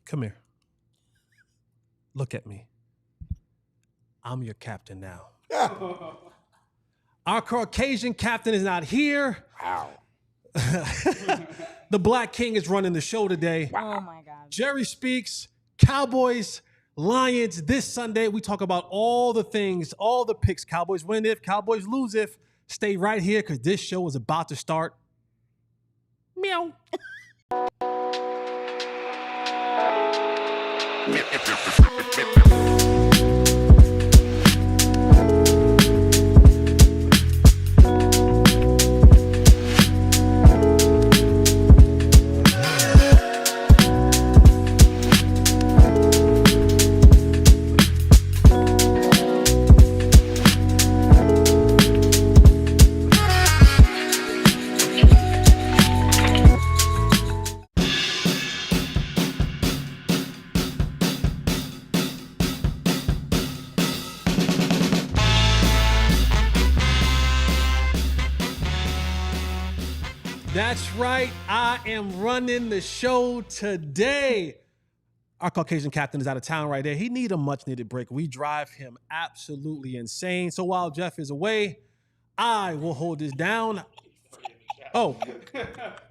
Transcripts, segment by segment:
Come here. Look at me. I'm your captain now. Our Caucasian captain is not here. Wow. The Black King is running the show today. Oh my God. Jerry Speaks, Cowboys, Lions. This Sunday, we talk about all the things, all the picks. Cowboys win if, Cowboys lose if. Stay right here because this show is about to start. Meow. That's right. I am running the show today. Our Caucasian captain is out of town right there. He needs a much-needed break. We drive him absolutely insane. So while Jeff is away, I will hold this down. Oh,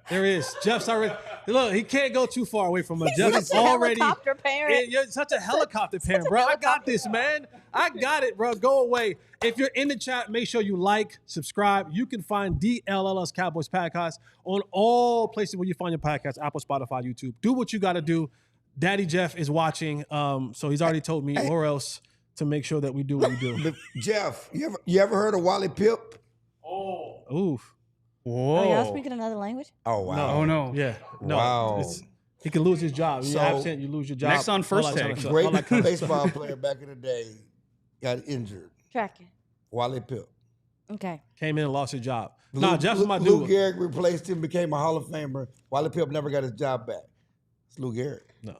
there he is. Jeff's already. Look, he can't go too far away from us. Jeff is already. Helicopter parent. You're such a helicopter parent, bro. I got this, man. I got it, bro. Go away. If you're in the chat, make sure you like, subscribe. You can find DLLS Cowboys podcast on all places where you find your podcast: Apple, Spotify, YouTube. Do what you got to do. Daddy Jeff is watching, so he's already told me, or else to make sure that we do what we do. Jeff, you ever heard of Wally Pip? Oh, oof. Whoa. Oh, y'all speaking another language? Oh, wow. No. Oh, no. Yeah. No. Wow. He can lose his job. You're So, absent, you lose your job. next on First All that Take. kind of Great all that kind of baseball stuff. player back in the day got injured. Tracking. Wally Pip. Okay. Came in and lost his job. Lou, Jeff's my Lou dude. Gehrig replaced him, became a Hall of Famer. Wally Pip never got his job back. It's Lou Gehrig. No.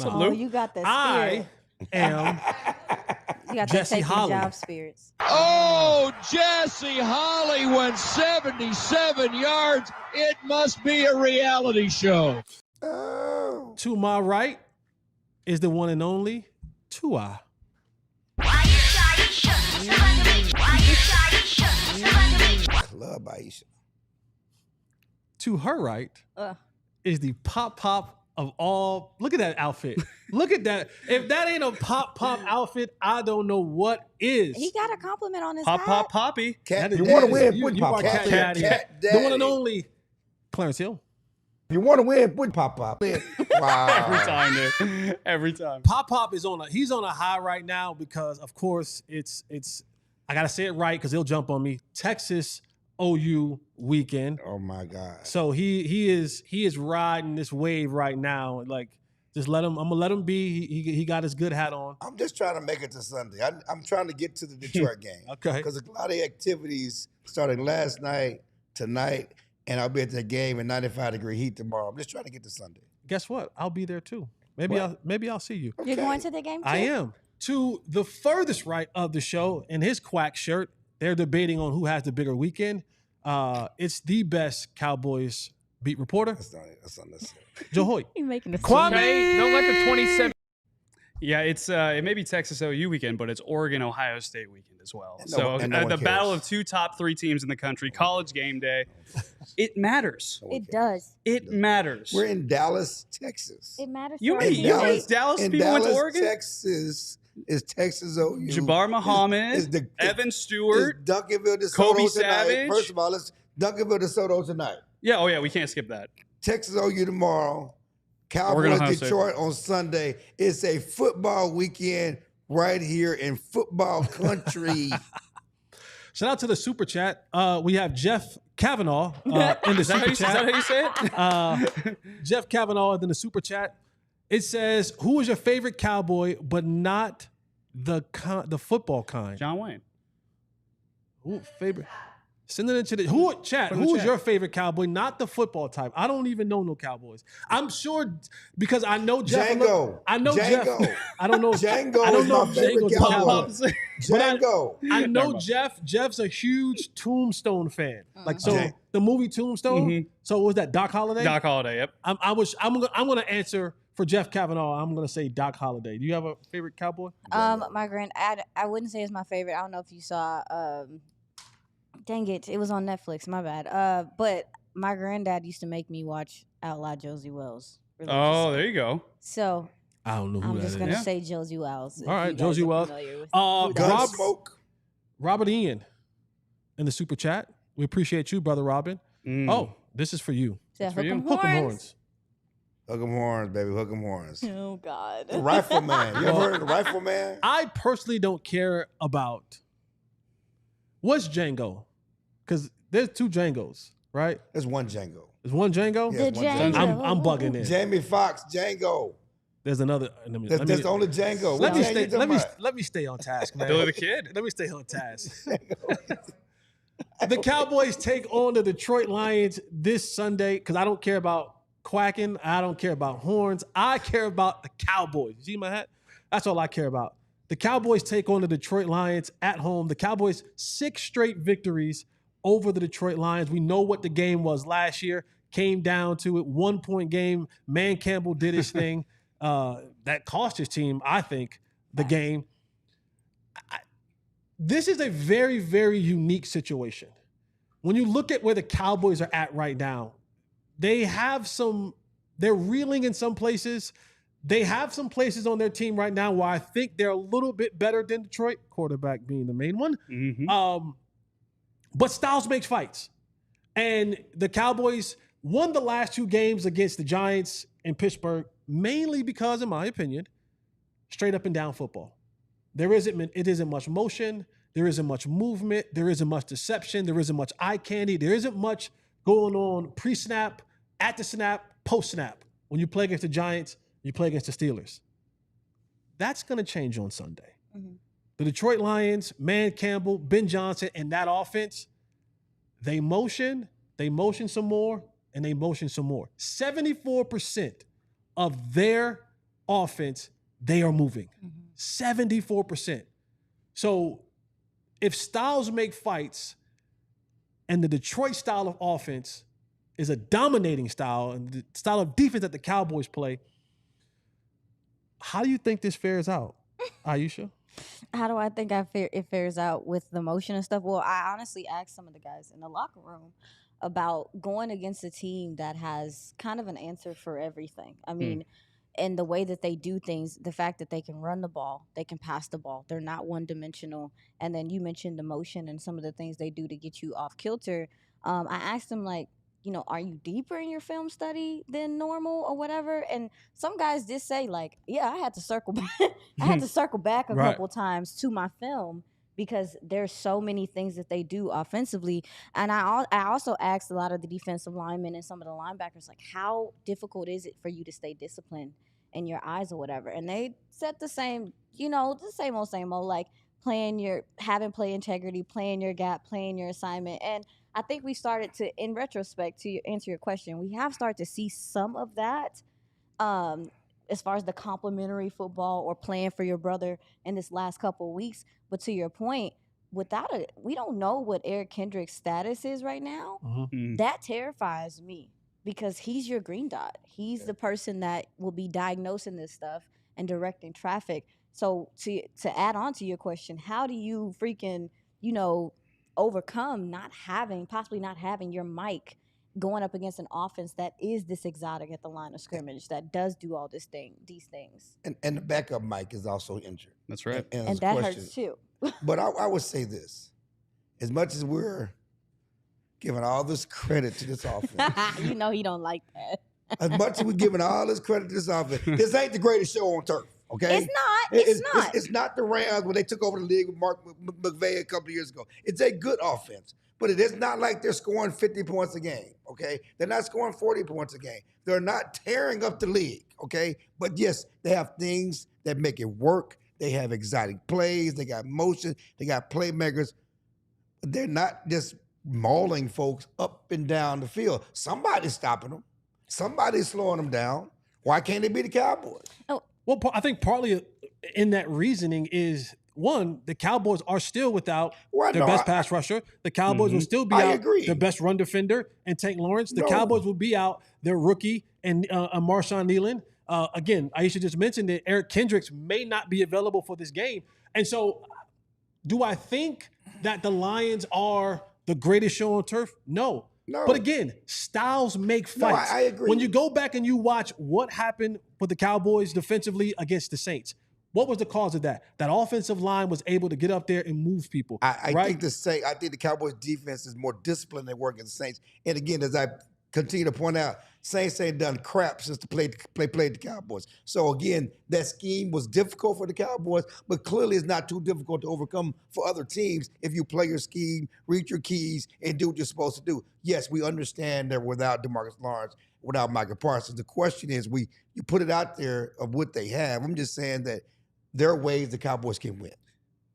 Oh, No. you got the I spirit. am You got Jesse the taking Holly. job spirits. Oh, Jesse Holly went 77 yards. It must be a reality show. Oh. to my right is the one and only Tua. Club Aisha. To her right is the pop of all. Look at that outfit. Look at that. If that ain't a pop outfit, I don't know what is. He got a compliment on his Pop, hat. pop, poppy. Cat, That you is- want to that win, is- put you pop are pop. cat daddy. Cat The one and daddy. only Clarence Hill. You want to win, put pop pop. Wow. Every time, dude. Every time. Pop is he's on a high right now because of course it's I gotta say it right because he'll jump on me. Texas OU weekend. Oh my God. So he is riding this wave right now. Like just let him. I'm gonna let him be. He got his good hat on. I'm just trying to make it to Sunday. I'm trying to get to the Detroit game. Okay. Because a lot of activities starting last night, tonight, and I'll be at the game in 95-degree heat tomorrow. I'm just trying to get to Sunday. Guess what? I'll be there too. Maybe I'll see you. You're going to the game too? I am. To the furthest right of the show in his quack shirt, they're debating on who has the bigger weekend. It's the best Cowboys beat reporter, That's unnecessary. Joe Hoyt. You're making a Kwame! Okay, don't let the 27. Yeah, it may be Texas OU weekend, but it's Oregon Ohio State weekend as well. And So no one the cares. battle of two top 3 teams in the country, college game day. It matters. It does. It matters. We're in Dallas, Texas. It matters. You to mean us. you hate Dallas? In People Dallas, went to Oregon. Texas is Texas OU. Jabbar Muhammad, Is the- Evan Is Stewart. Duncanville DeSoto Kobe tonight. Savage. First of all, it's Duncanville DeSoto tonight. Yeah, oh yeah, we can't skip that. Texas OU tomorrow. Oregon, Cowboys Ohio State. Detroit on Sunday. It's a football weekend right here in football country. Shout out to the super chat. We have Jeff Kavanaugh in the Is that super chat. how you say it? Jeff Kavanaugh in the super chat. It says, "Who is your favorite Cowboy, but not the football kind?" John Wayne. Ooh, favorite. Send it into the who chat. Put in the Who is chat. your favorite Cowboy? Not the football type. I don't even know no Cowboys. I'm sure because I know Jeff. Django. I know Django. Jeff. I don't know. Django I don't is know my if favorite Django's a Cowboy. Cowboy. But Django. I know Never mind. Jeff. Jeff's a huge Tombstone fan. Like so, Okay. the movie Tombstone. Mhm. So what was that Doc Holliday? Doc Holliday. Yep. I'm gonna answer For Jeff Kavanaugh, I'm going to say Doc Holliday. Do you have a favorite Cowboy? My granddad. I wouldn't say it's my favorite. I don't know if you saw. Dang it was on Netflix. My bad. But my granddad used to make me watch Outlaw Josie Wells. Oh, there you go. So I don't know who I'm that just is. gonna say Josie Wells. All right, Josie Wells. Robert Ian in the super chat. We appreciate you, brother Robin. Oh, this is for you. Hook for you. 'em Hook 'em horns. horns. Hook 'em horns, baby. Hook 'em horns. Oh God. The Rifleman. You ever heard of the Rifleman? I personally don't care about what's Django, because there's two Djangos, right? There's one Django. There's one Django. Yes, The one Django. I'm bugging in. Jamie Foxx, Django. There's another. That's the only Django. Let What me Django stay. you talking Let me about? let me stay on task, man. Billy the Kid. Let me stay on task. The Cowboys take on the Detroit Lions this Sunday because I don't care about quacking. I don't care about horns. I care about the Cowboys. You see my hat? That's all I care about. The Cowboys take on the Detroit Lions at home. The Cowboys 6 straight victories over the Detroit Lions. We know what the game was last year. Came down to it. 1-point game. Man Campbell did his thing. That cost his team, I think, the game. This is a very, very unique situation. When you look at where the Cowboys are at right now, they're reeling in some places. They have some places on their team right now where I think they're a little bit better than Detroit, quarterback being the main one. Mm-hmm. But styles makes fights. And the Cowboys won the last 2 games against the Giants and Pittsburgh, mainly because, in my opinion, straight up and down football. It isn't much motion. There isn't much movement. There isn't much deception. There isn't much eye candy. There isn't much going on pre-snap, at the snap, post-snap. When you play against the Giants, you play against the Steelers. That's going to change on Sunday. Mhm. The Detroit Lions, Man Campbell, Ben Johnson, and that offense, they motion some more, and they motion some more. 74% of their offense, they are moving. 74%. So if styles make fights and the Detroit style of offense is a dominating style and the style of defense that the Cowboys play, how do you think this fares out, Aisha? How do I think it fares out with the motion and stuff? Well, I honestly asked some of the guys in the locker room about going against a team that has kind of an answer for everything. I mean, and the way that they do things, the fact that they can run the ball, they can pass the ball, they're not one-dimensional. And then you mentioned the motion and some of the things they do to get you off kilter. I asked them, like, are you deeper in your film study than normal or whatever? And some guys did say, like, yeah, I had to circle back. I had to circle back a couple times to my film because there's so many things that they do offensively. And I also asked a lot of the defensive linemen and some of the linebackers, like, how difficult is it for you to stay disciplined in your eyes or whatever? And they said the same, the same old, like having play integrity, playing your gap, playing your assignment. And I think we started to, in retrospect, to answer your question, we have started to see some of that as far as the complimentary football or playing for your brother in this last couple of weeks. But to your point, we don't know what Eric Kendrick's status is right now. Mm-hmm. That terrifies me because he's your green dot. He's the person that will be diagnosing this stuff and directing traffic. So to add on to your question, how do you freaking, overcome possibly not having your Mike going up against an offense that is this exotic at the line of scrimmage that does do all these things. And the backup Mike is also injured. That's right. And that hurts too. But I would say this. As much as we're giving all this credit to this offense. He don't like that. As much as we're giving all this credit to this offense, this ain't the greatest show on turf. Okay, It's not. It's not the Rams when they took over the league with Mark McVay a couple of years ago. It's a good offense, but it is not like they're scoring 50 points a game. Okay, they're not scoring 40 points a game. They're not tearing up the league. Okay, but yes, they have things that make it work. They have exotic plays. They got motion. They got playmakers. They're not just mauling folks up and down the field. Somebody's stopping them. Somebody's slowing them down. Why can't they be the Cowboys? Well, I think partly in that reasoning is, one, the Cowboys are still without their best pass rusher. The Cowboys will still be out their best run defender and Tank Lawrence. The Cowboys will be out their rookie and Marshawn Nealon. Again, Aisha just mentioned that Eric Kendricks may not be available for this game. And so do I think that the Lions are the greatest show on turf? No. No. But again, styles make fights. No, I agree. When you go back and you watch what happened with the Cowboys defensively against the Saints, what was the cause of that? That offensive line was able to get up there and move people. I think the Cowboys defense is more disciplined than working the Saints. And again, as I continue to point out, Saints ain't done crap since played the Cowboys. So again, that scheme was difficult for the Cowboys, but clearly it's not too difficult to overcome for other teams if you play your scheme, read your keys, and do what you're supposed to do. Yes, we understand that without DeMarcus Lawrence, without Micah Parsons, the question is you put it out there of what they have. I'm just saying that there are ways the Cowboys can win.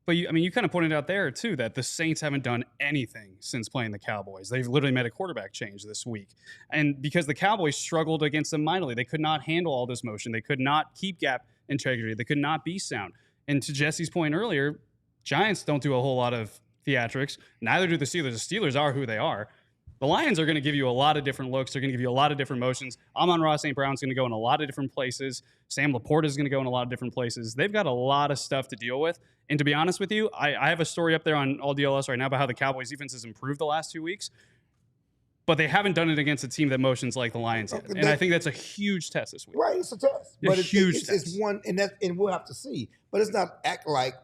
But you kind of pointed out there too that the Saints haven't done anything since playing the Cowboys. They've literally made a quarterback change this week. And because the Cowboys struggled against them mightily, they could not handle all this motion. They could not keep gap integrity. They could not be sound. And to Jesse's point earlier, Giants don't do a whole lot of theatrics. Neither do the Steelers. The Steelers are who they are. The Lions are going to give you a lot of different looks. They're going to give you a lot of different motions. Amon-Ra St. Brown's going to go in a lot of different places. Sam Laporta is going to go in a lot of different places. They've got a lot of stuff to deal with. And to be honest with you, I have a story up there on all DLS right now about how the Cowboys defense has improved the last 2 weeks. But they haven't done it against a team that motions like the Lions yet. And I think that's a huge test this week. Right, it's a test. A huge test. It's one, and we'll have to see. But it's not act like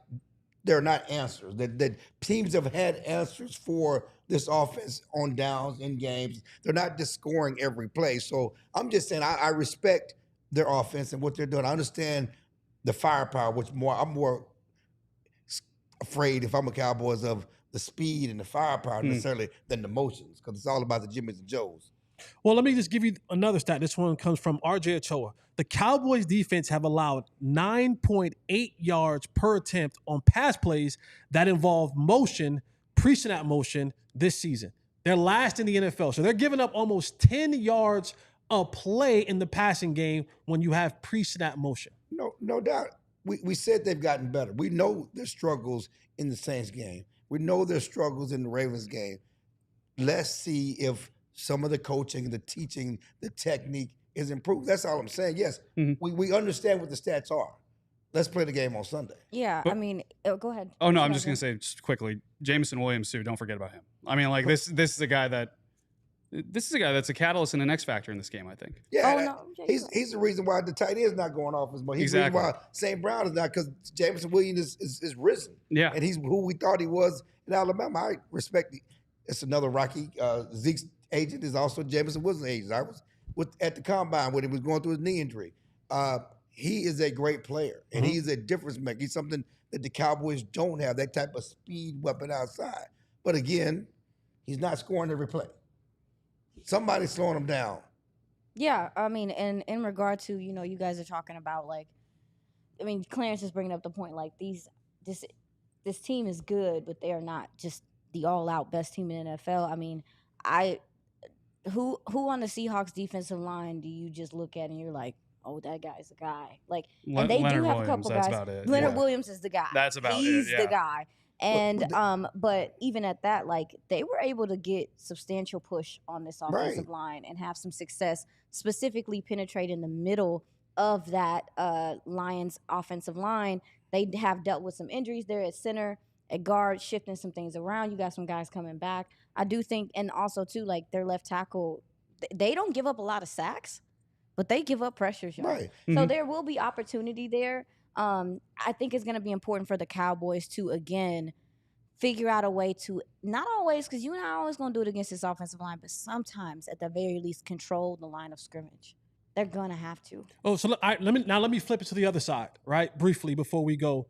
they're not answers. That teams have had answers for this offense on downs in games. They're not just scoring every play. So I'm just saying I respect their offense and what they're doing. I understand the firepower, which I'm more afraid if I'm a Cowboys of the speed and the firepower necessarily than the motions, because it's all about the Jimmys and Joes. Well, let me just give you another stat. This one comes from RJ Ochoa. The Cowboys defense have allowed 9.8 yards per attempt on pass plays that involve motion, pre-snap motion this season. They're last in the NFL. So they're giving up almost 10 yards a play in the passing game when you have pre-snap motion. No doubt. We said they've gotten better. We know their struggles in the Saints game. We know their struggles in the Ravens game. Let's see if some of the coaching, the teaching, the technique is improved. That's all I'm saying. Yes, we understand what the stats are. Let's play the game on Sunday. Yeah, go ahead. Oh, no, I'm just going to say just quickly, Jameson Williams, too, don't forget about him. This is a guy that's a catalyst and an X factor in this game, I think. Yeah, he's the reason why the tight end is not going off as much. He's the reason why St. Brown is not, because Jameson Williams is risen. Yeah. And he's who we thought he was in Alabama. I respect it's another Rocky. Zeke's agent is also Jameson Williams' agent. I was at the combine when he was going through his knee injury. He is a great player, and he's a difference maker. He's something that the Cowboys don't have, that type of speed weapon outside. But again, he's not scoring every play. Somebody's slowing him down. Yeah, and in regard to, you guys are talking about, Clarence is bringing up the point, this team is good, but they are not just the all-out best team in the NFL. Who on the Seahawks defensive line do you just look at and you're like, oh, that guy's a guy? And they do have a couple guys. That's about it. Leonard Williams is the guy. That's about He's it. Yeah. the guy. And but even at that, they were able to get substantial push on this offensive line and have some success, specifically penetrate in the middle of that Lions offensive line. They have dealt with some injuries there at center, at guard, shifting some things around. You got some guys coming back. I do think, and also too, their left tackle, they don't give up a lot of sacks, but they give up pressures, y'all. Right. So there will be opportunity there. I think it's going to be important for the Cowboys to, again, figure out a way to, not always, because you're not always going to do it against this offensive line, but sometimes, at the very least, control the line of scrimmage. They're going to have to. Oh, so let me flip it to the other side, right? Briefly, before we go.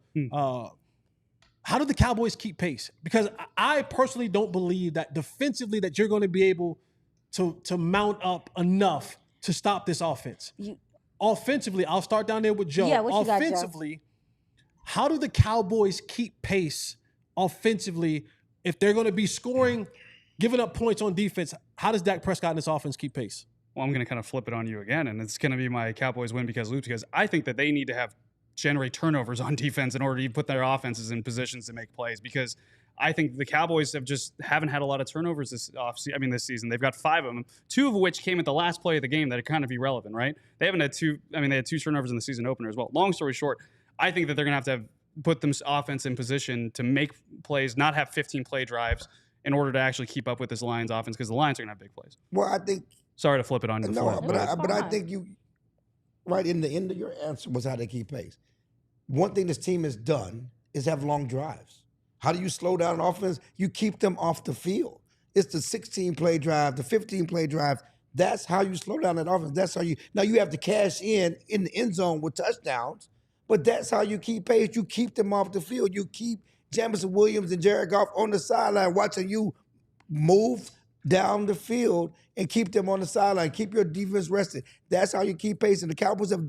How do the Cowboys keep pace? Because I personally don't believe that defensively that you're going to be able to mount up enough to stop this offense. Offensively, I'll start down there with Joe. Yeah, what you got, Joe? Offensively, how do the Cowboys keep pace offensively if they're going to be scoring, giving up points on defense? How does Dak Prescott and this offense keep pace? Well, I'm going to kind of flip it on you again, and it's going to be my Cowboys win because lose, because I think that they need to generate turnovers on defense in order to put their offenses in positions to make plays, because I think the Cowboys haven't had a lot of turnovers this season. They've got 5 of them, 2 of which came at the last play of the game that are kind of irrelevant, right? They haven't had 2. I mean, they had 2 turnovers in the season opener as well. Long story short, I think that they're going to have put them offense in position to make plays, not have 15 play drives in order to actually keep up with this Lions offense, because the Lions are going to have big plays. Well, I think. Sorry to flip it on you. No, but I think you, right in the end of your answer was how they keep pace. One thing this team has done is have long drives. How do you slow down an offense? You keep them off the field. It's the 16-play drive, the 15-play drive. That's how you slow down that offense. That's how you. Now you have to cash in the end zone with touchdowns, but that's how you keep pace. You keep them off the field. You keep Jamison Williams and Jared Goff on the sideline watching you move down the field and keep them on the sideline. Keep your defense rested. That's how you keep pace. And the Cowboys have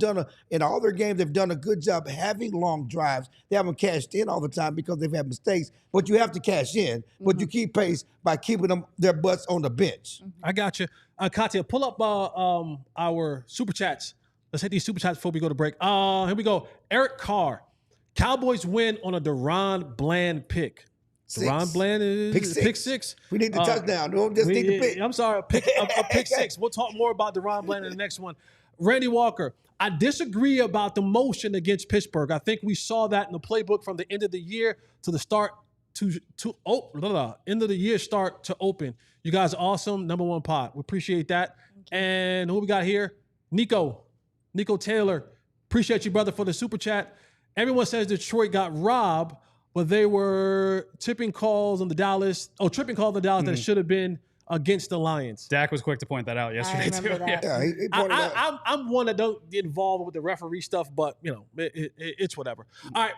in all their games, they've done a good job having long drives. They haven't cashed in all the time because they've had mistakes, but you have to cash in. But you keep pace by keeping their butts on the bench. I got you. Katya, pull up our Super Chats. Let's hit these Super Chats before we go to break. Here we go. Eric Carr. Cowboys win on a Deron Bland pick. Deron Bland is pick six. We need the touchdown. Don't just need the pick. I'm sorry, a pick 6. We'll talk more about Deron Bland in the next one. Randy Walker, I disagree about the motion against Pittsburgh. I think we saw that in the playbook from the end of the year to the start end of the year start to open. You guys are awesome. Number 1 pod. We appreciate that. And who we got here? Nico Taylor. Appreciate you, brother, for the super chat. Everyone says Detroit got robbed, but they were tripping calls on the Dallas that should have been against the Lions. Dak was quick to point that out yesterday too. That. Yeah, he pointed out. I'm one that don't get involved with the referee stuff, but it's whatever. All right,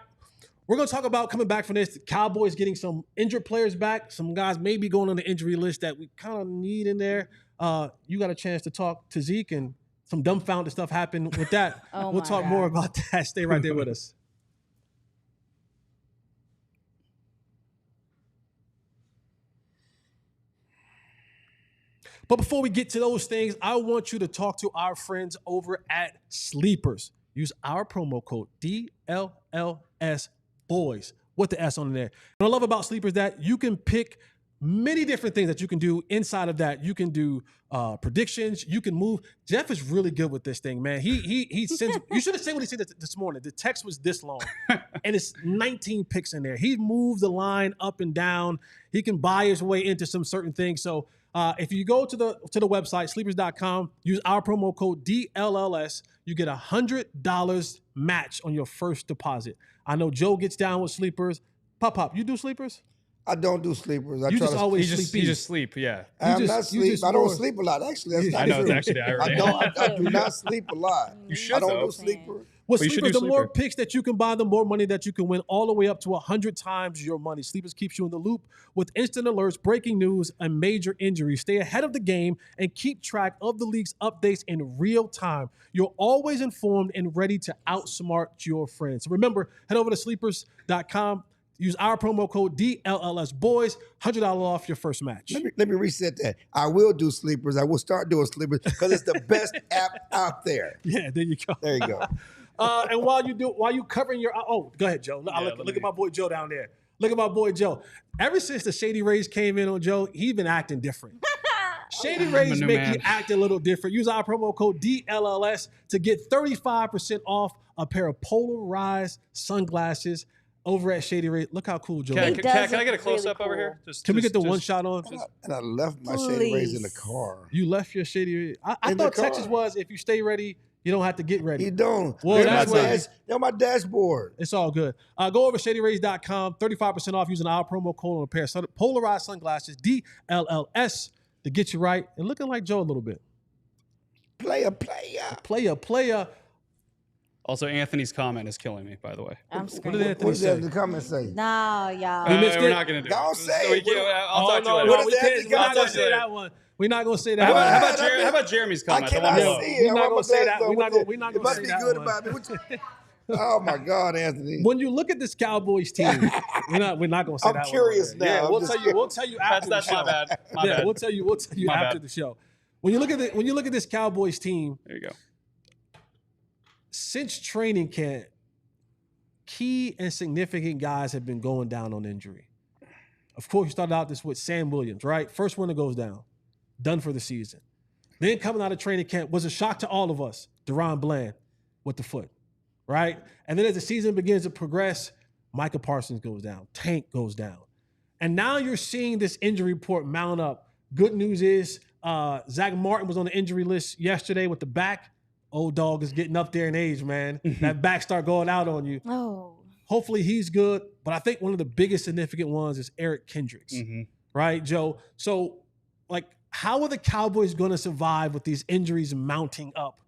we're gonna talk about coming back from this. The Cowboys getting some injured players back. Some guys maybe going on the injury list that we kind of need in there. You got a chance to talk to Zeke, and some dumbfounded stuff happened with that. We'll talk more about that. Stay right there with us. But before we get to those things, I want you to talk to our friends over at Sleepers. Use our promo code DLLS Boys with the S on there. What I love about Sleepers is that you can pick many different things that you can do inside of that. You can do predictions. You can move. Jeff is really good with this thing, man. He sends. You should have seen what he said this morning. The text was this long, and it's 19 picks in there. He moves the line up and down. He can buy his way into some certain things. So if you go to the website, sleepers.com, use our promo code DLLS, you get $100 match on your first deposit. I know Joe gets down with Sleepers. Pop, you do Sleepers? I don't do sleepers. You just always You just sleep, yeah. I'm not sleep. I don't sleep a lot. Actually, that's not true. It's actually ironic. I do not sleep a lot. You should, I don't though. do sleepers. With Well, you should Sleepers, do the more Sleeper. picks that you can buy, the more money that you can win, all the way up to 100 times your money. Sleepers keeps you in the loop with instant alerts, breaking news, and major injuries. Stay ahead of the game and keep track of the league's updates in real time. You're always informed and ready to outsmart your friends. So remember, head over to sleepers.com. Use our promo code DLLS Boys, $100 off your first match. Let me reset that. I will do sleepers. I will start doing sleepers because it's the best app out there. Yeah, there you go. There you go. And while you covering your go ahead, Joe. Look at my boy Joe down there. Look at my boy Joe. Ever since the Shady Rays came in on Joe, he's been acting different. Shady Rays make you act a little different. Use our promo code DLLS to get 35% off a pair of polarized sunglasses over at Shady Rays. Look how cool Joe is. Can I get a close up over here? Can we get the one shot on? And I left my Shady Rays in the car. You left your Shady Rays. I thought Texas was if you stay ready, you don't have to get ready. You don't. Well, they're my dashboard. It's all good. Go over to shadyrays.com, 35% off using our promo code on a pair of polarized sunglasses, DLLS, to get you right and looking like Joe a little bit. Player. Also, Anthony's comment is killing me, by the way. I'm What screaming. did Anthony say? The comment say? No, y'all. We're not going to do Don't it. say it. I'll talk to you later. What is we that? can't. We're not going to say that one. We're not going to say that How about Jeremy's I comment? cannot The one below. see it. We're not gonna say that. We're not It gonna must say be that good one. about me. Oh my God, Anthony. When you look at this Cowboys team, we're not going to say I'm that curious one. now. Yeah, I'm we'll just tell you after That's the show. my bad. My Yeah, bad. we'll tell you My after bad. the show. When you look at this Cowboys team, There you go. since training camp, key and significant guys have been going down on injury. Of course, you started out this with Sam Williams, right? First one that goes down, done for the season. Then coming out of training camp was a shock to all of us. DaRon Bland with the foot, right? And then as the season begins to progress, Micah Parsons goes down, Tank goes down. And now you're seeing this injury report mount up. Good news is Zach Martin was on the injury list yesterday with the back. Old dog is getting up there in age, man. That back start going out on you. Oh. Hopefully he's good. But I think one of the biggest significant ones is Eric Kendricks, right, Joe? So, like, how are the Cowboys going to survive with these injuries mounting up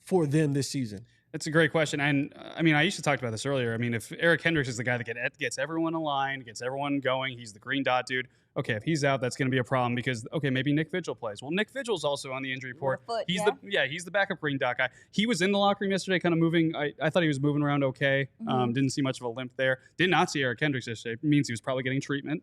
for them this season? That's a great question. And I mean, I used to talk about this earlier. I mean, if Eric Kendricks is the guy that gets everyone aligned, gets everyone going, he's the green dot dude. Okay, if he's out, that's going to be a problem because, okay, maybe Nick Vigil plays. Well, Nick Vigil's also on the injury report. He's the backup green dot guy. He was in the locker room yesterday kind of moving. I thought he was moving around okay. Didn't see much of a limp there. Did not see Eric Kendricks yesterday. It means he was probably getting treatment.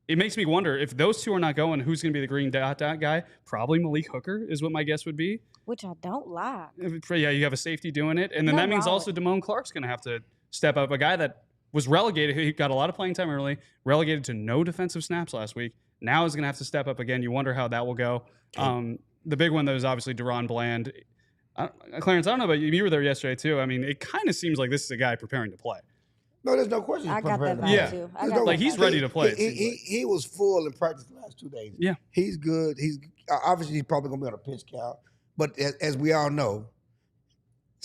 It makes me wonder if those two are not going, who's going to be the green dot guy? Probably Malik Hooker is what my guess would be. Which I don't like. Yeah, you have a safety doing it. And then that means also Damone Clark's going to have to step up. A guy that was relegated, he got a lot of playing time early, relegated to no defensive snaps last week. Now is going to have to step up again. You wonder how that will go. The big one, though, is obviously DaRon Bland. Clarence, I don't know about you. You were there yesterday, too. I mean, it kind of seems like this is a guy preparing to play. No, there's no question. I got that vibe too. Like he's ready to play. He was full in practice the last 2 days. Yeah, he's good. He's obviously he's probably gonna be on a pitch count. But as we all know,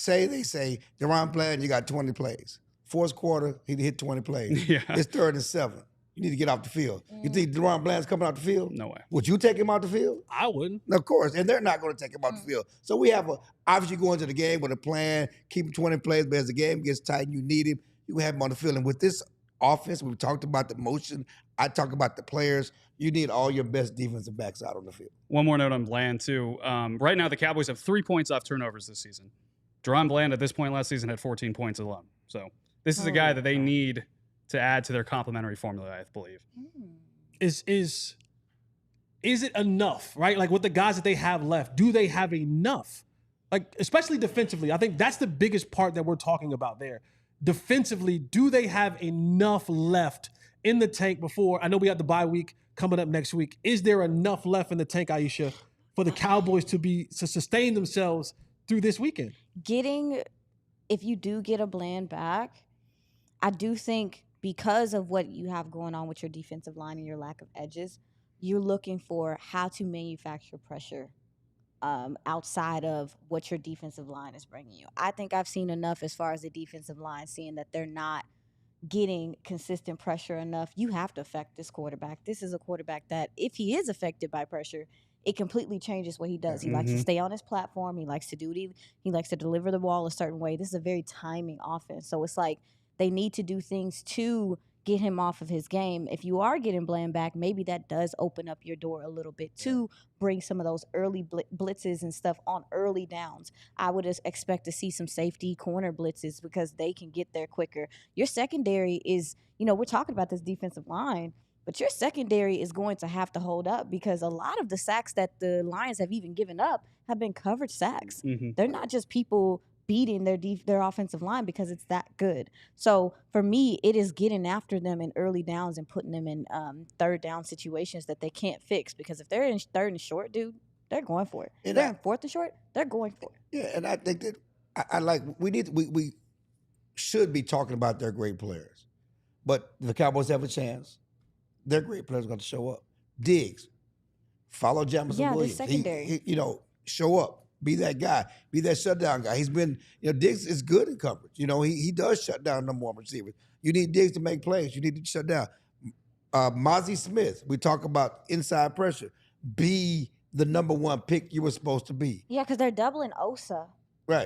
they say DaRon Bland, you got 20 plays. Fourth quarter, he hit 20 plays. Yeah, it's 3rd and 7. You need to get off the field. You think DaRon Bland's coming out the field? No way. Would you take him out the field? I wouldn't. Of course, and they're not going to take him out the field. So we have obviously go into the game with a plan, keep him 20 plays, but as the game gets tight and you need him, you have him on the field. And with this offense, we talked about the motion. I talked about the players. You need all your best defensive backs out on the field. One more note on Bland, too. Right now, the Cowboys have 3 points off turnovers this season. DaRon Bland, at this point last season, had 14 points alone. So this is a guy that they need to add to their complementary formula, I believe. Is it enough, right? Like with the guys that they have left, do they have enough? Like, especially defensively. I think that's the biggest part that we're talking about there. Defensively, do they have enough left in the tank before? I know we have the bye week coming up next week. Is there enough left in the tank, Aisha, for the Cowboys to sustain themselves through this weekend? If you do get a Bland back, I do think because of what you have going on with your defensive line and your lack of edges, you're looking for how to manufacture pressure outside of what your defensive line is bringing you. I think I've seen enough as far as the defensive line, seeing that they're not getting consistent pressure enough. You have to affect this quarterback. This is a quarterback that, if he is affected by pressure, it completely changes what he does. He likes to stay on his platform. He likes to he likes to deliver the ball a certain way. This is a very timing offense. So it's like they need to do things to get him off of his game. If you are getting Bland back, maybe that does open up your door a little bit to bring some of those early blitzes and stuff on early downs. I would expect to see some safety corner blitzes because they can get there quicker. Your secondary is, we're talking about this defensive line, but your secondary is going to have to hold up because a lot of the sacks that the Lions have even given up have been coverage sacks. They're not just people beating their offensive line because it's that good. So for me, it is getting after them in early downs and putting them in third down situations that they can't fix, because if they're in 3rd and short, dude, they're going for it. If they're in 4th and short, they're going for it. Yeah, and I think that we should be talking about their great players, but the Cowboys have a chance. Their great players are going to show up. Diggs, follow Jahmyr Williams. Secondary. Show up. Be that guy. Be that shutdown guy. He's been, Diggs is good in coverage. He does shut down number one receivers. You need Diggs to make plays. You need to shut down. Mozzie Smith, we talk about inside pressure. Be the number one pick you were supposed to be. Yeah, because they're doubling Osa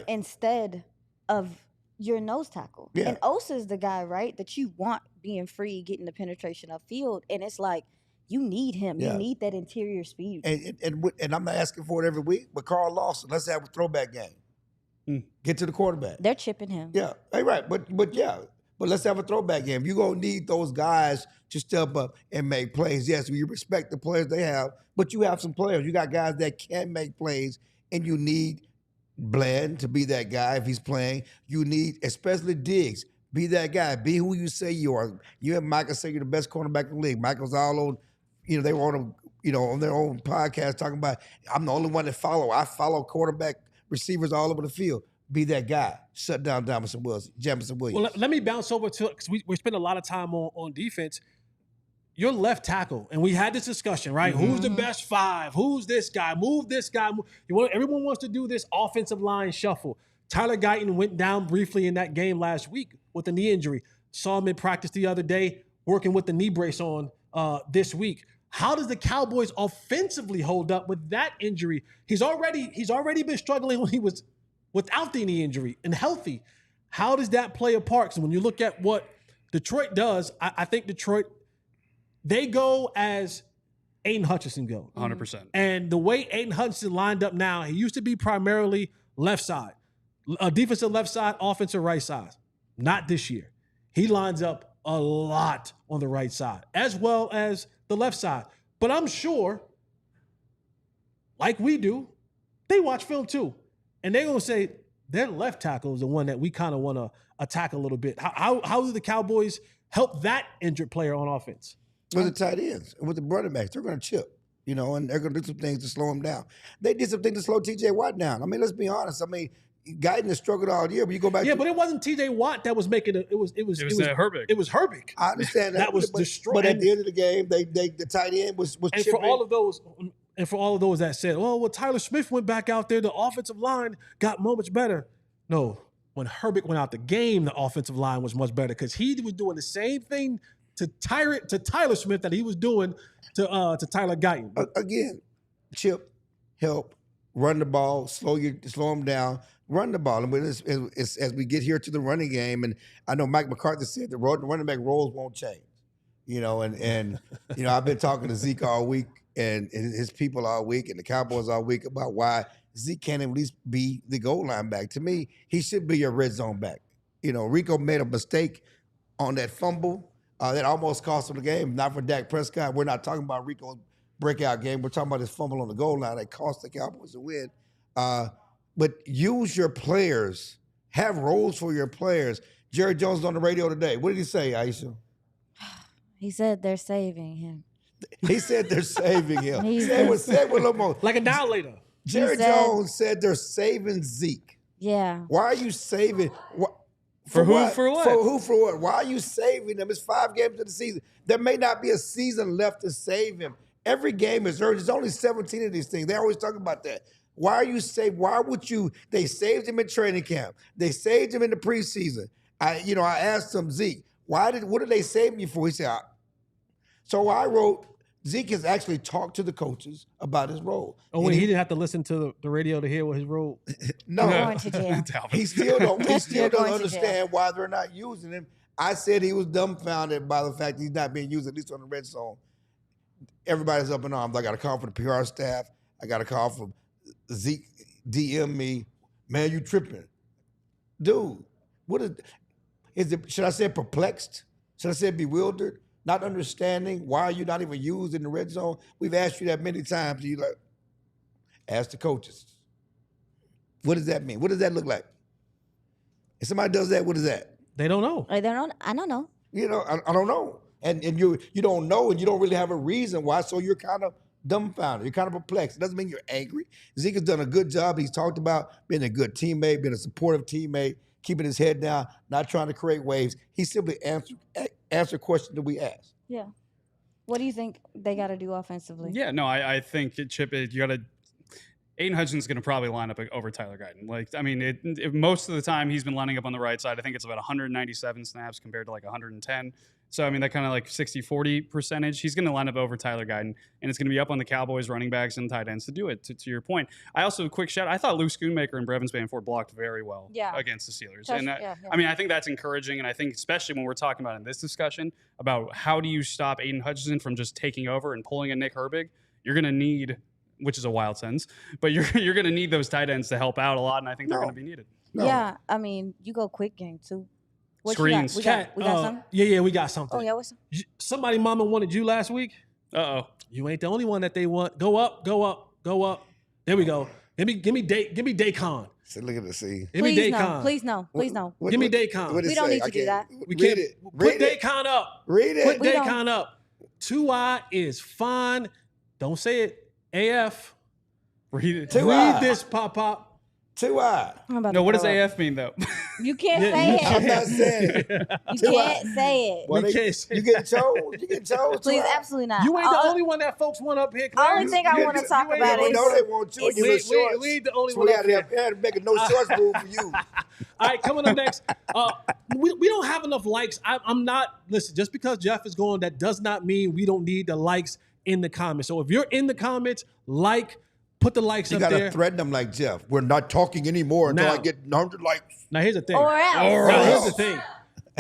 instead of your nose tackle. Yeah. And Osa is the guy, right, that you want being free, getting the penetration upfield. And it's like, you need him. Yeah. You need that interior speed. And I'm not asking for it every week, but Carl Lawson, let's have a throwback game. Get to the quarterback. They're chipping him. Yeah, hey, right. But let's have a throwback game. You're going to need those guys to step up and make plays. Yes, you respect the players they have, but you have some players. You got guys that can make plays, and you need Bland to be that guy if he's playing. You need, especially Diggs, Be that guy. Be who you say you are. You and Michael say you're the best cornerback in the league. Michael's all on, they were on their own podcast talking about, I'm the only one that follow. I follow quarterback receivers all over the field. Be that guy. Shut down Jamison Williams. Well, let me bounce over to, because we spend a lot of time on defense. Your left tackle, and we had this discussion, right? Mm-hmm. Who's the best 5? Who's this guy? Move this guy. Everyone wants to do this offensive line shuffle. Tyler Guyton went down briefly in that game last week with a knee injury. Saw him in practice the other day, working with the knee brace on this week. How does the Cowboys offensively hold up with that injury? He's already been struggling when he was without the knee injury and healthy. How does that play a part? So when you look at what Detroit does, I think Detroit, they go as Aidan Hutchinson go. 100%. And the way Aidan Hutchinson lined up now, he used to be primarily left side. Defensive left side, offensive right side. Not this year. He lines up a lot on the right side, as well as the left side. But I'm sure, like we do, they watch film too. And they're going to say their left tackle is the one that we kind of want to attack a little bit. How do the Cowboys help that injured player on offense? With the tight ends and with the running backs, they're going to chip, and they're going to do some things to slow him down. They did some things to slow T.J. Watt down. I mean, let's be honest. I mean, Guyton has struggled all year, but you go back. Yeah, but it wasn't T.J. Watt that was making it. It was Herbig. It was Herbig. I understand that. That was destroyed. But at the end of the game, the tight end was and chipping. for all of those that said, "Oh, well, Tyler Smith went back out there, the offensive line got much better." No, when Herbig went out the game, the offensive line was much better because he was doing the same thing to Tyler Smith that he was doing to Tyler Guyton. Again, chip, help, run the ball, slow him down, run the ball. And it's, as we get here to the running game, and I know Mike McCarthy said the running back roles won't change. And I've been talking to Zeke all week and his people all week and the Cowboys all week about why Zeke can't at least be the goal line back. To me, he should be your red zone back. Rico made a mistake on that fumble. That almost cost him the game. Not for Dak Prescott. We're not talking about Rico's breakout game. We're talking about his fumble on the goal line that cost the Cowboys a win. But use your players. Have roles for your players. Jerry Jones on the radio today. What did he say, Aisha? He said they're saving him. He said they're saving him. Say it with a little more. Like a down later. Jerry Jones said they're saving Zeke. Yeah. Why are you saving? For who? What? For what? For what? Why are you saving them? It's 5 games of the season. There may not be a season left to save him. Every game is urgent. There's only 17 of these things. They always talk about that. Why are you saving? Why would you? They saved him in training camp. They saved him in the preseason. I asked him, Zeke, what did they save you for? He said, so I wrote, Zeke has actually talked to the coaches about his role. Oh, wait, he didn't have to listen to the radio to hear what his role. No, going to jail. he still don't going understand why they're not using him. I said he was dumbfounded by the fact he's not being used, at least on the red zone. Everybody's up in arms. I got a call from the PR staff. I got a call from Zeke, DM me, man, you tripping. Dude, what is it? Should I say perplexed? Should I say bewildered? Not understanding why are you not even used in the red zone? We've asked you that many times. You ask the coaches. What does that mean? What does that look like? If somebody does that, what is that? They don't know. I don't know. I don't know. And you don't know, and you don't really have a reason why, so you're kind of dumbfounded. You're kind of perplexed. It doesn't mean you're angry. Zeke has done a good job. He's talked about being a good teammate, being a supportive teammate, keeping his head down, not trying to create waves. He simply answered questions that we asked. Yeah. What do you think they got to do offensively? Yeah, no, I think Chip, you got to. Aidan Hutchinson's going to probably line up over Tyler Guyton. Most of the time he's been lining up on the right side. I think it's about 197 snaps compared to 110. So, that kind of 60-40 percentage. He's going to line up over Tyler Guyton, and it's going to be up on the Cowboys running backs and tight ends to do it, to your point. I also, quick shout, I thought Luke Schoonmaker and Brevin Spanford blocked very well against the Steelers. I think that's encouraging, and I think especially when we're talking about in this discussion about how do you stop Aidan Hutchinson from just taking over and pulling a Nick Herbig, you're going to need, which is a wild sentence, but you're going to need those tight ends to help out a lot, and I think they're going to be needed. No. Yeah, you go quick game too. What Screens. We got something? Yeah, we got something. Oh, yeah, what's up? Somebody mama wanted you last week. Uh-oh. You ain't the only one that they want. Go up, go up, go up. There we go. Give me Dacon. So look at the scene. Give me Please no. Dacon. Please no. Please no. Give me Dacon. What did it We don't say? need to I do that. can't- We read can't it. put Read it. Dacon up. Read it. Put We don't. Dacon up. 2i is fine. Don't say it. AF. Read it. Read this, Pop. 2i. I'm about No, to what does throw up. AF mean though? You can't Yeah, say I'm it. not saying it. You 2i. can't say it. Well, We can't say you get chose. You get chose. Please, 2i. absolutely not. You ain't the All- only one that folks want up here, Only Clarence. thing I want to talk ain't about the We is know they want you. it's- You in shorts. we ain't the only So one we up had here. to make a no shorts move for you. All right, coming up next. We don't have enough likes. I'm not, listen, just because Jeff is going, that does not mean we don't need the likes in the comments. So if you're in the comments, put the likes You up got to there. threaten them like Jeff. We're not talking anymore until Now. I get 100 likes. Now, here's the thing. or else. Now, here's the thing.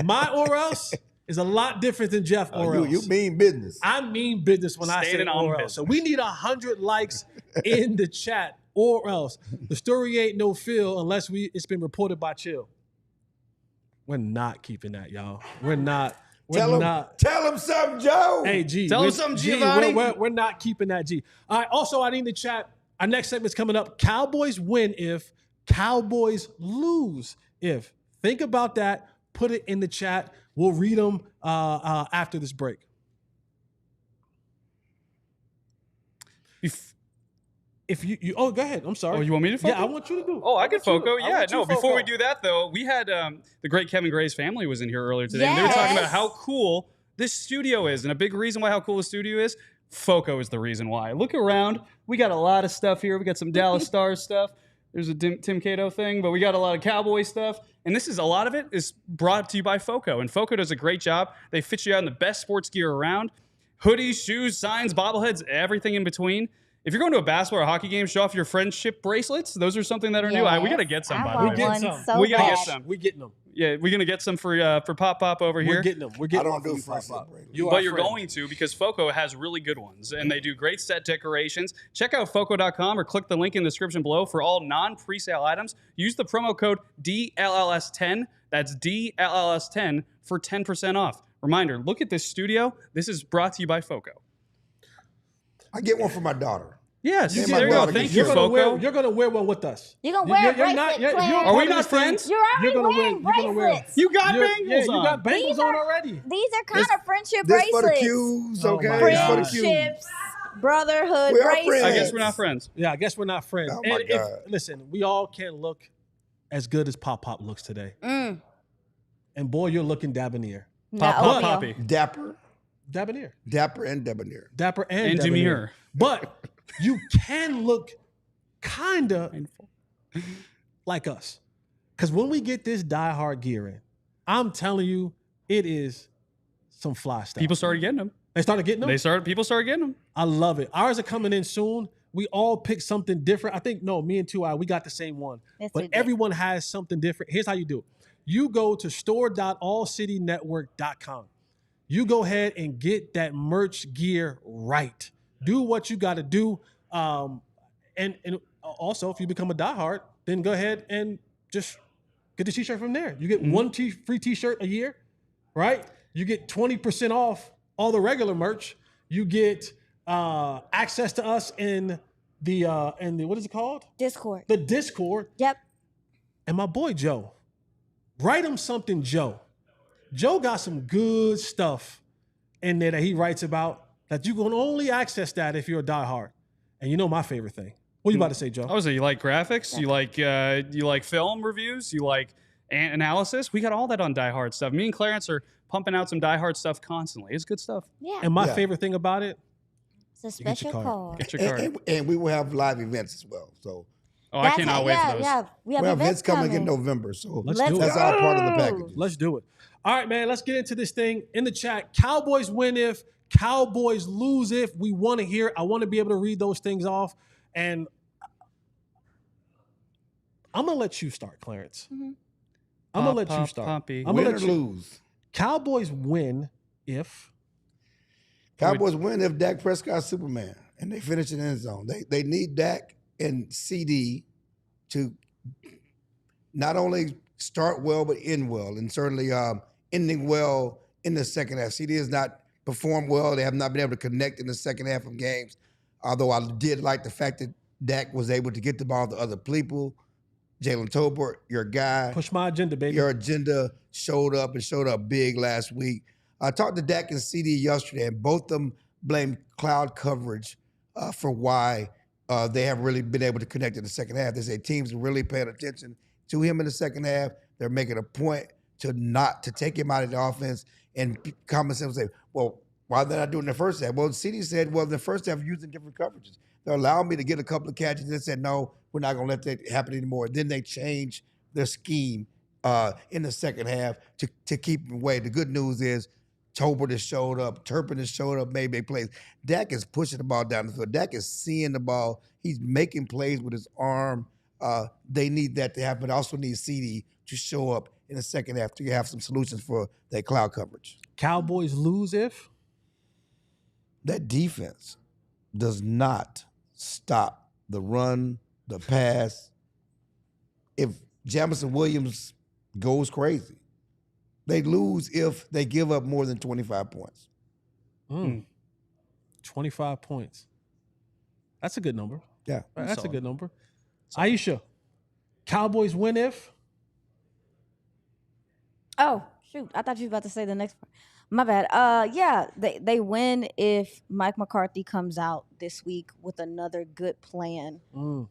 My or else is a lot different than Jeff or else. You mean business. I mean business when I say Standing on or else. business. So we need 100 likes in the chat or else. The story ain't no fill unless it's been reported by Chill. We're not keeping that, y'all. We're not. Tell him something, Joe. Hey, G. Tell him something, Giovanni. We're not keeping that, G. All right. Also, I need to chat. Our next segment's coming up. Cowboys win if. Cowboys lose if. Think about that. Put it in the chat. We'll read them after this break. If you go ahead. I'm sorry. Oh, you want me to Foco? Yeah, I want you to do. Oh, I can Foco. Yeah, no. Before we do do that, though, we had the great Kevin Gray's family was in here earlier today, and they were talking about Yes. how cool this studio is, and a big reason why how cool the studio is. Foco is the reason why. Look around. We got a lot of stuff here. We got some Dallas Stars stuff. There's a Tim Cato thing, but we got a lot of Cowboy stuff. And a lot of it is brought to you by Foco. And Foco does a great job. They fit you out in the best sports gear around. Hoodies, shoes, signs, bobbleheads, everything in between. If you're going to a basketball or hockey game, show off your friendship bracelets. Those are something that are new. We got to get some, I by the want way. get one some. so We gotta bad. get some. We're getting them. Yeah, we're going to get some for Pop over here. We're getting them. We're I getting don't them do for you, friendship Pop. bracelets. You are But a you're friend. going to because Foco has really good ones and they do great set decorations. Check out Foco.com or click the link in the description below for all non-presale items. Use the promo code DLLS10. That's DLLS10 for 10% off. Reminder, look at this studio. This is brought to you by Foco. I get one for my daughter. Yes, Yeah, there my you go. daughter Thank gets you, You're gonna Foco. you're gonna wear one with us. You're going to wear a You're bracelet, not- you're- Clarence. you're Are we part of not this thing. friends? You're already You're gonna wearing wear bracelets. You got You're- bangles yeah, you on. got bangles These on are- already. These are kind of friendship This for the bracelets. cues, Oh okay? my This for the gosh. cues. Friendships, brotherhood We are bracelets. friends. I guess we're not friends. Yeah, I guess we're not friends. Oh, my And if, God. listen, we all can look as good as Pop looks today. Mm. And boy, you're looking debonair. Pop oatmeal. Poppy. Dapper and debonair. Dapper and And debonair. Jahmyr. But you can look kinda like us. Because when we get this diehard gear in, I'm telling you, it is some fly stuff. People started getting them. They started getting them? People started getting them. I love it. Ours are coming in soon. We all picked something different. I think, no, me and 2i, we got the same one. Yes, But we did. everyone has something different. Here's how you do it. You go to store.allcitynetwork.com. You go ahead and get that merch gear right. Do what you got to do. And also, if you become a diehard, then go ahead and just get the t-shirt from there. You get one free t-shirt a year, right? You get 20% off all the regular merch. You get access to us in the what is it called? Discord. The Discord. Yep. And my boy Joe, write him something, Joe. Joe got some good stuff in there that he writes about that you can only access that if you're a diehard. And you know my favorite thing. What you about to say, Joe? I was say you like graphics, you like film reviews, you like analysis. We got all that on Die Hard stuff. Me and Clarence are pumping out some Die Hard stuff constantly. It's good stuff. Yeah. And my Yeah. favorite thing about it, It's a You get your special card. card. Get your card. And we will have live events as well. So Oh, I cannot wait for those. Yeah, we have we have events events coming in November. So Let's Let's do that's it. all part of the package. Let's do it. All right, man. Let's get into this thing. In the chat, Cowboys win if, Cowboys lose if. We want to hear. I want to be able to read those things off. And I'm going to let you start, Clarence. Mhm. I'm going to let Pop, you pop, start. poppy. I'm Win going or to let you. lose. Cowboys win if. Cowboys win if Dak Prescott's Superman and they finish in the end zone. They need Dak and CD to not only start well but end well, and certainly ending well in the second half. CD has not performed well. They have not been able to connect in the second half of games. Although I did like the fact that Dak was able to get the ball to other people. Jalen Tolbert, your guy. Push my agenda, baby. Your agenda showed up big last week. I talked to Dak and CeeDee yesterday, and both of them blamed cloud coverage for why they haven't really been able to connect in the second half. They say teams are really paying attention to him in the second half. They're making a point to take him out of the offense, and common sense say, well, why did I do it in the first half? Well, CeeDee said, well, in the first half, using different coverages. They allowed me to get a couple of catches. They said, no, we're not going to let that happen anymore. Then they changed their scheme in the second half to keep him away. The good news is Tolbert has showed up. Turpin has showed up, made big plays. Dak is pushing the ball down the field. Dak is seeing the ball. He's making plays with his arm. They need that to happen. They also need CeeDee to show up in the second half to have some solutions for that cloud coverage. Cowboys lose if? That defense does not stop the run, the pass. If Jamison Williams goes crazy, they lose if they give up more than 25 points. 25 points. That's a good number. Yeah. That's a good number. Aisha, Cowboys win if? Oh, shoot. I thought you were about to say the next part. My bad. Yeah, they win if Mike McCarthy comes out this week with another good plan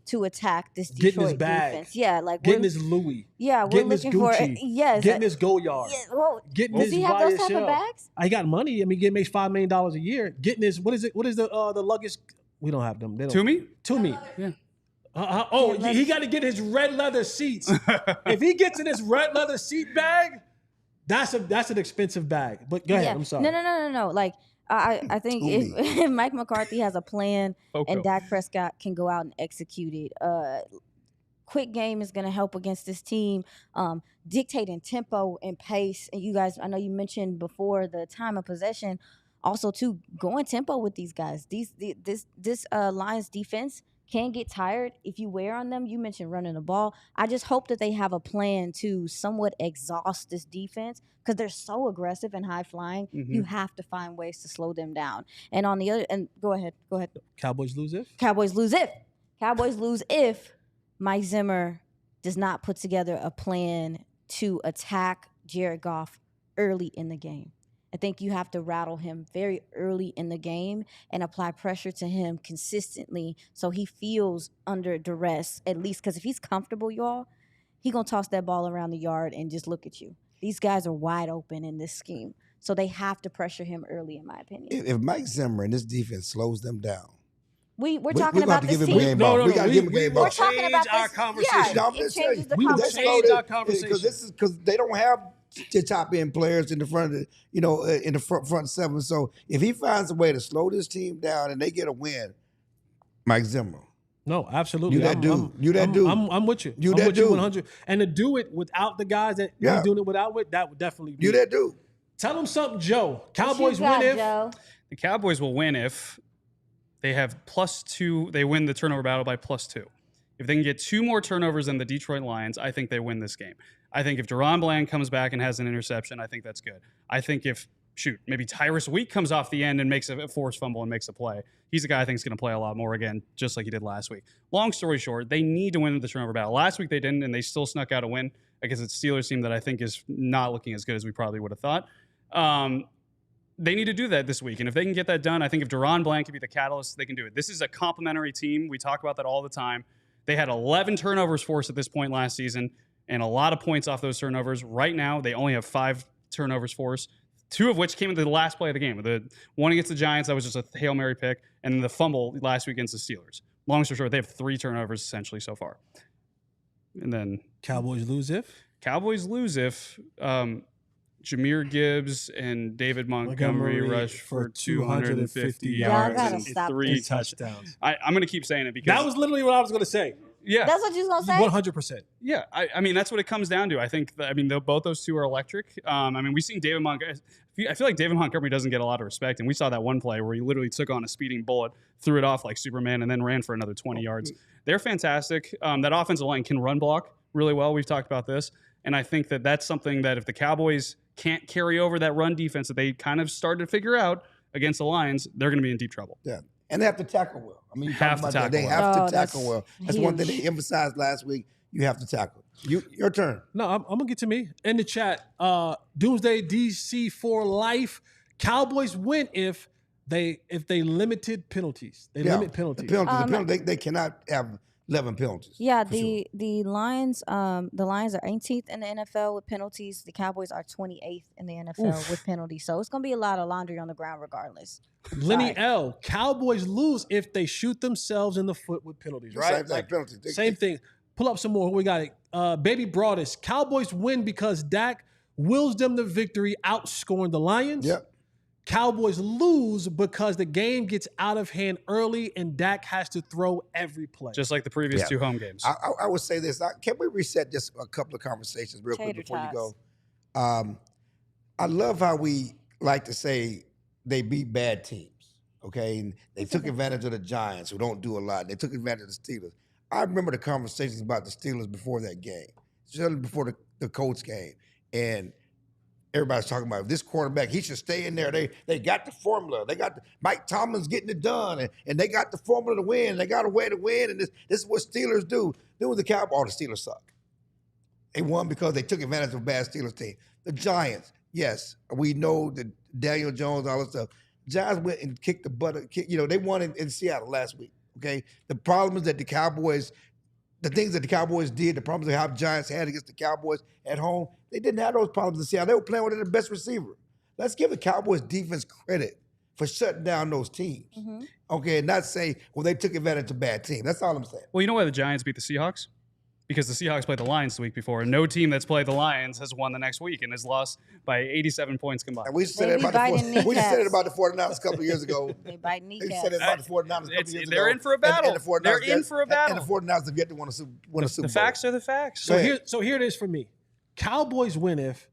to attack this Detroit Getting his bag. defense. Yeah, like Getting his Louis. Yeah, we're getting his looking for Gucci. yes. Getting his Goyard. Yeah, well, Getting does his he have those type YSL. of bags? I got money. I mean, he makes $5 million a year. Getting his what is it? What is the luggage? We don't have them. They don't. To me? Yeah. He got to get his red leather seats. If he gets in his red leather seat bag, that's an expensive bag. But go ahead. I'm sorry. No. Like I think if Mike McCarthy has a plan and Dak Prescott can go out and execute it, quick game is going to help against this team. Dictating tempo and pace. And you guys, I know you mentioned before the time of possession. Also, too, going tempo with these guys. This Lions defense can get tired if you wear on them. You mentioned running the ball. I just hope that they have a plan to somewhat exhaust this defense because they're so aggressive and high flying. Mm-hmm. You have to find ways to slow them down. And on the other, and go ahead. Cowboys lose if? Cowboys lose if Mike Zimmer does not put together a plan to attack Jared Goff early in the game. I think you have to rattle him very early in the game and apply pressure to him consistently so he feels under duress, at least because if he's comfortable, y'all, he going to toss that ball around the yard and just look at you. These guys are wide open in this scheme, so they have to pressure him early, in my opinion. If Mike Zimmer and this defense slows them down, we're talking about this team. We got to give him a game ball. We're talking about our this. conversation. Yeah, it changes the we will conversation. change our conversation because they don't have the top end players in the front of in the front seven. So if he finds a way to slow this team down and they get a win, Mike Zimmer. No, absolutely. You that dude. I'm with you. You I'm that with dude. you 100. And to do it without the guys that he's doing it without that would definitely be. You that dude. Tell him something, Joe. Cowboys got, win if Joe? The Cowboys will win if they have +2. They win the turnover battle by +2. If they can get 2 more turnovers than the Detroit Lions, I think they win this game. I think if Deron Bland comes back and has an interception, I think that's good. I think if, maybe Tyrus Wheat comes off the end and makes a forced fumble and makes a play, he's a guy I think is going to play a lot more again, just like he did last week. Long story short, they need to win the turnover battle. Last week they didn't, and they still snuck out a win against a Steelers team that I think is not looking as good as we probably would have thought. They need to do that this week. And if they can get that done, I think if Deron Bland can be the catalyst, they can do it. This is a complimentary team. We talk about that all the time. They had 11 turnovers forced at this point last season and a lot of points off those turnovers. Right now, they only have 5 turnovers forced, 2 of which came into the last play of the game. The one against the Giants, that was just a Hail Mary pick, and the fumble last week against the Steelers. Long story short, they have 3 turnovers essentially so far. And then Cowboys lose if Jahmyr Gibbs and David Montgomery rush for 250 yards and 3 touchdowns. I'm going to keep saying it because that was literally what I was going to say. Yeah, that's what you was going to say. 100%. Yeah, I mean that's what it comes down to. I think both those two are electric. We've seen David Montgomery. I feel like David Montgomery doesn't get a lot of respect, and we saw that one play where he literally took on a speeding bullet, threw it off like Superman, and then ran for another 20 yards. They're fantastic. That offensive line can run block really well. We've talked about this, and I think that that's something that if the Cowboys can't carry over that run defense that they kind of started to figure out against the Lions, they're going to be in deep trouble. Yeah. And they have to tackle well. I mean, you Have talk to about that. They tackle have well. to tackle Oh, well. that's That's one thing huge. they emphasized last week. You have to tackle. Your turn. No, I'm gonna get to me in the chat. Doomsday DC for life. Cowboys win if they limited penalties. They limit penalties. The penalty, they cannot have 11 penalties. Yeah, for sure. the Lions are 18th in the NFL with penalties. The Cowboys are 28th in the NFL with penalties. So it's gonna be a lot of laundry on the ground regardless. Lenny Sorry. L. Cowboys lose if they shoot themselves in the foot with penalties. Right? Same penalty. Same thing. Pull up some more. We got it. Baby Broadest. Cowboys win because Dak wills them the victory, outscoring the Lions. Yep. Cowboys lose because the game gets out of hand early and Dak has to throw every play. Just like the previous two home games. I would say this. Can we reset just a couple of conversations real quick before you go? I love how we like to say they beat bad teams, okay? And they took advantage of the Giants, who don't do a lot. They took advantage of the Steelers. I remember the conversations about the Steelers before that game, certainly before the Colts game. And everybody's talking about this quarterback, he should stay in there. They got the formula. They got Mike Tomlin's getting it done, and they got the formula to win. They got a way to win, and this is what Steelers do. Then with the Cowboys, the Steelers suck. They won because they took advantage of a bad Steelers team. The Giants, yes, we know that Daniel Jones, all that stuff. Giants went and kicked the butt. They won in Seattle last week, okay? The problem is that the things that the Cowboys did, the problems that the Giants had against the Cowboys at home, they didn't have those problems in Seattle. They were playing with their best receiver. Let's give the Cowboys defense credit for shutting down those teams, okay, and not say, well, they took advantage of a bad team. That's all I'm saying. Well, you know why the Giants beat the Seahawks? Because the Seahawks played the Lions the week before, and no team that's played the Lions has won the next week and has lost by 87 points combined. And we said it about the 49ers a couple of years ago. They bite We kneecaps. said it about the 49ers a couple of years ago. They're in for a battle. And the 49ers They're in for a battle. And the 49ers have yet to win a Super Bowl. The facts are the facts. So here it is for me. Cowboys win if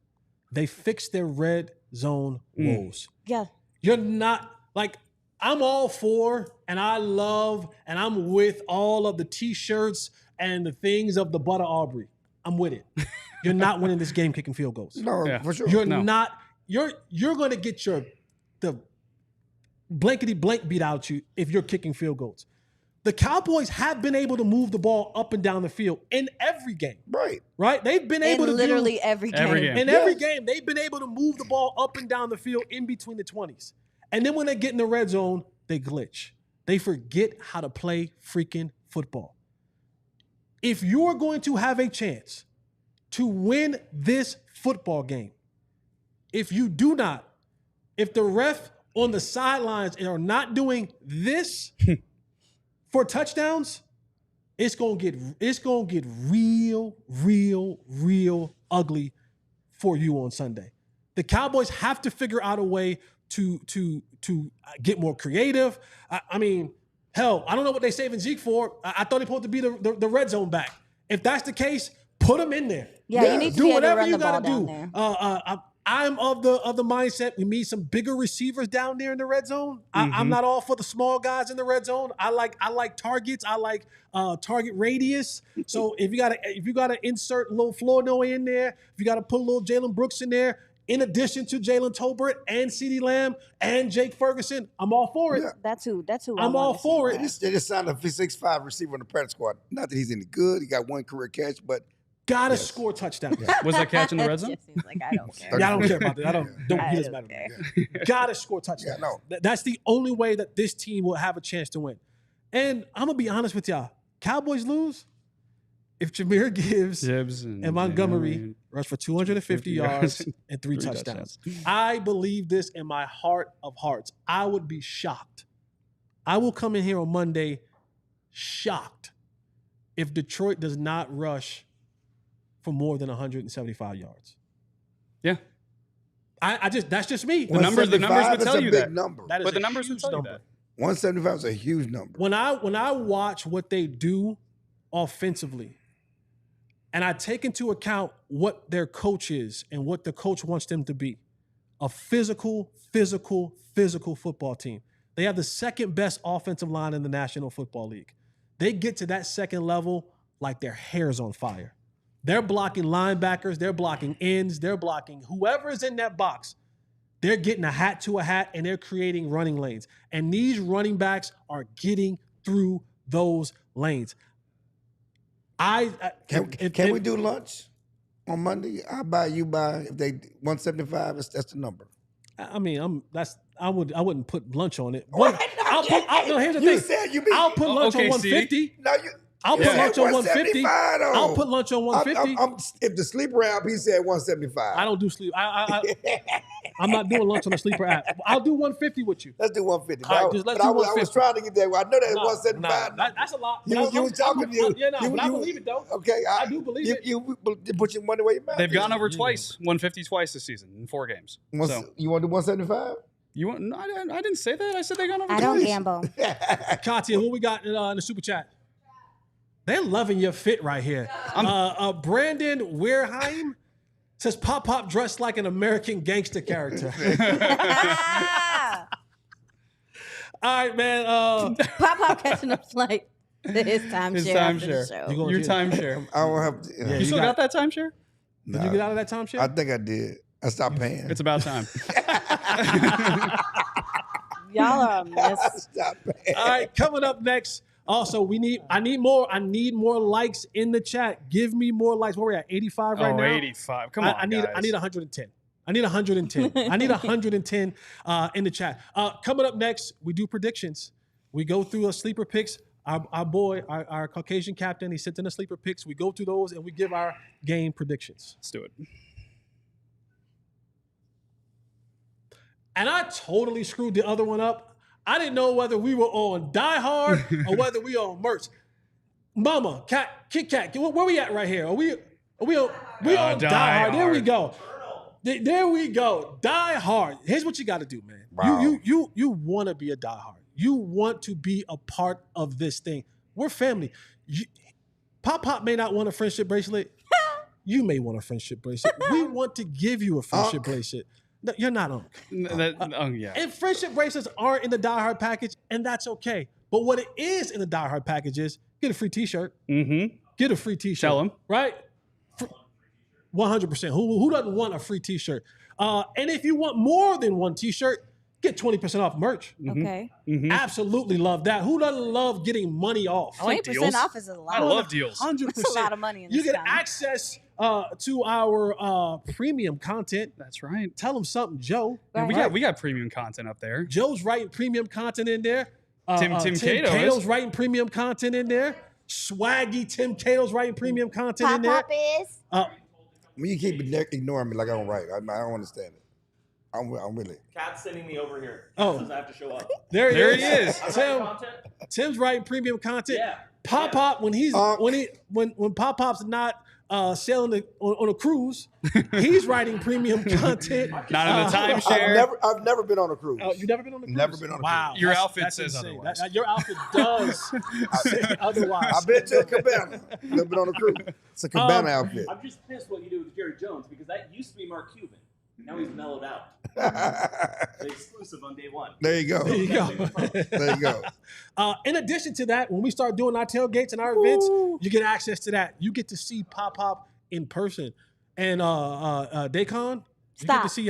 they fix their red zone woes. Yeah. You're not like I'm all for and I love and I'm with all of the t-shirts and the things of the Butter Aubrey. I'm with it. You're not winning this game kicking field goals. No, for sure. You're not. You're going to get the blankety blank beat out you if you're kicking field goals. The Cowboys have been able to move the ball up and down the field in every game. Right? They've been able to literally every game. In every game, they've been able to move the ball up and down the field in between the 20s. And then when they get in the red zone, they glitch. They forget how to play freaking football. If you're going to have a chance to win this football game, if the ref on the sidelines are not doing this for touchdowns, it's gonna get real ugly for you on Sunday. The Cowboys have to figure out a way to get more creative. I mean, hell, I don't know what they saving Zeke for. I thought he supposed to be the red zone back. If that's the case, put him in there. Yeah, you need to do be able to whatever run you the ball gotta down do. there. I'm of the mindset we need some bigger receivers down there in the red zone. I'm not all for the small guys in the red zone. I like targets. I like target radius. So if you gotta insert a little Flournoy in there, if you gotta put a little Jalen Brooks in there, in addition to Jalen Tolbert and CeeDee Lamb and Jake Ferguson, I'm all for it. Yeah. That's who I'm all for it. They just signed a 6'5" receiver on the practice squad. Not that he's any good. He got one career catch, but Gotta score touchdowns. Was that catch in the red zone? Jesse's like, I don't care. Yeah, I don't care about that. He doesn't don't matter. care. Gotta score touchdowns. Yeah, no. That's the only way that this team will have a chance to win. And I'm gonna be honest with y'all. Cowboys lose if Jahmyr Gibbs and Montgomery rush for 250 yards and three touchdowns. I believe this in my heart of hearts. I would be shocked. I will come in here on Monday shocked if Detroit does not rush for more than 175 yards. Yeah. That's just me. The numbers would tell you that. Number. That is But the a numbers would huge tell you number. that. 175 is a huge number. When I watch what they do offensively, and I take into account what their coach is and what the coach wants them to be, a physical football team. They have the second best offensive line in the National Football League. They get to that second level like their hair's on fire. They're blocking linebackers, they're blocking ends, they're blocking whoever is in that box. They're getting a hat to a hat, and they're creating running lanes. And these running backs are getting through those lanes. Can we do lunch on Monday? I'll buy, you buy. If they 175, that's the number. I mean, I wouldn't put lunch on it. Why But not? no, here's the You thing. said you be. I'll put lunch on Okay, 150. No, you. I'll you put said lunch on 150. 175 though. I'll put lunch on 150. If the sleeper app, he said 175. I don't do sleep. I'm not doing lunch on the sleeper app. I'll do 150 with you. Let's do 150. All right, just let's do I was 150. trying to get there. I know that's Nah, 175. nah, that's a lot. You was talking to you. Yeah, no, but I believe it though. Okay, I do believe it. You put your money where your mouth They've is. gone over twice, 150 twice this season in 4 games. So You want to do 175? you want? No, I didn't say that. I said they gone over I twice. don't gamble. Katya, what we got in the super chat? They're loving your fit right here. Brandon Weirheim says Pop dressed like an American gangster character. All right, man. Pop catching a flight. His timeshare. His after the timeshare. show. You gonna Your get- timeshare. I don't have to. Yeah, You still got that timeshare? Did you get out of that timeshare? I think I did. I stopped paying. It's about time. Y'all are a I mess. stopped paying. All right, coming up next. Also, I need more likes in the chat. Give me more likes. Where we at? 85 right now. 85. Come on, I need guys. 110. I need 110. I need 110 in the chat. Coming up next, we do predictions. We go through a sleeper picks. Our boy, our Caucasian captain, he sits in the sleeper picks. We go through those and we give our game predictions. Let's do it. And I totally screwed the other one up. I didn't know whether we were on Die Hard or whether we on merch. Mama, Kit Kat, where we at right here? Are we on Die Hard? There we go. There we go. Die Hard. Here's what you got to do, man. Wow. You want to be a Die Hard. You want to be a part of this thing. We're family. Pop may not want a friendship bracelet. You may want a friendship bracelet. We want to give you a friendship bracelet. No, you're not Unc. Yeah. And friendship bracelets aren't in the Die Hard package, and that's okay. But what it is in the Die Hard package is get a free T-shirt. Mm-hmm. Get a free T-shirt. Tell 'em. Right? 100%. Who doesn't want a free T-shirt? And if you want more than one T-shirt, get 20% off merch. Okay. Mm-hmm. Absolutely love that. Who doesn't love getting money off? 20% off is a lot. I love deals. 100%. That's a lot of money in this You get time. access to our premium content. That's right. Tell them something, Joe. And Right. we got premium content up there. Joe's writing premium content in there. Tim Cato Cato's is. writing premium content in there. Swaggy Tim Cato's writing premium content in there. Pop is. When you keep ignoring me like I don't write, I don't understand it. I'm really. Cat's sending me over here. Oh. Says I have to show up. There he is. Content? Tim's writing premium content. Yeah. Pop when he's when Pop's not sailing on a cruise, he's writing premium content. Not in the timeshare. I've never been on a cruise. You've never been on a cruise? Never been on a Wow. cruise. Your That's- outfit that's says insane. otherwise. Your outfit does say otherwise. I've been to a cabana. Never been on a cruise. It's a cabana outfit. I'm just pissed what you do with Jerry Jones because that used to be Mark Cuban. Now he's mellowed out. The exclusive on day one. There you go. There you go. There you go. In addition to that, when we start doing our tailgates and our events, you get access to that. You get to see Pop in person. And Dacon, you get to Stop. see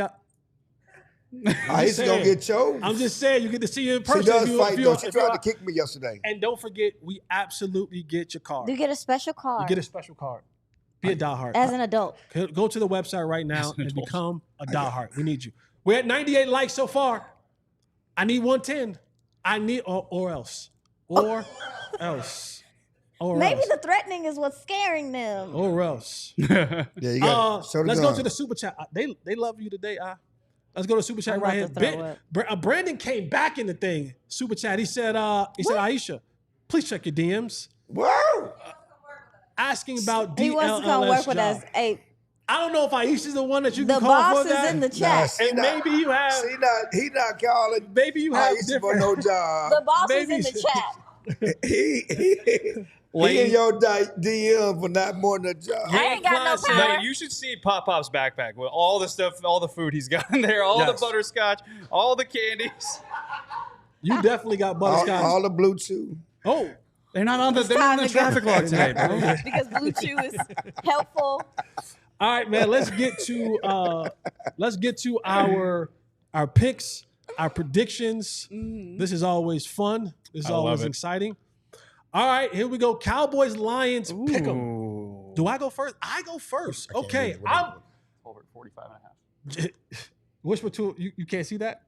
He's gonna get chose. I'm just saying, you get to see you in She person. does if you- fight if you- though. She if you- tried to kick me yesterday. And don't forget, we absolutely get your card. You get a special You card get a special card. Be a diehard. as an adult. Go to the website right now As an and adult. become a diehard. We need you. We're at 98 likes so far. I need 110. I need or else. Or else. Or Maybe else. the threatening is what's scaring them. Or else. Yeah, you got. Let's go to the super chat. They love you today. Let's go to super chat I'm right here. about to throw Brandon came back in the thing. Super chat. He said, Aisha, please check your DMs. Whoa! Asking about DLLS He wants to come work with job. us. Hey, I don't know if Aisha's the one that you the can call boss for is that. in the Nah, chat. see And not- maybe you have. See he not calling. Maybe you have Aisha for different. no job. The boss Maybe- is in the chat. he in your DM for not more than a job. I ain't got no Classic. power. Like, you should see Pop's backpack with all the stuff, all the food he's got in there, all Yes. the butterscotch, all the candies. You definitely got All, butterscotch. all the Bluetooth. Oh, They're not on the, they're time not in the to go. traffic log today, bro. Because Blue Chew is helpful. all right, man. Let's get to our our picks, our predictions. Mhm. This is always fun. This is I love always it. exciting. All right, here we go. Cowboys, Lions, pick 'em. Ooh. Do I go first? I go first. I can't Okay, read what Over 45 and a half. whisper to you can't see that?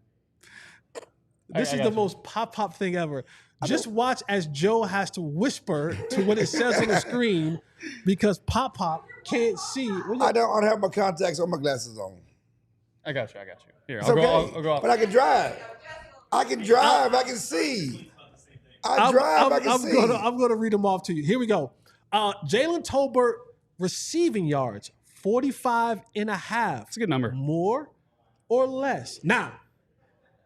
This I is got the you. most pop thing ever. Just watch as Joe has to whisper to what it says on the screen because Pop can't see. I don't have my contacts or my glasses on. I got you. Here, It's I'll okay, go. I'll go. but I can drive. I can see. I can see. I'm gonna read them off to you. Here we go. Jalen Tolbert receiving yards, 45 and a half. It's a good number. More or less. Now,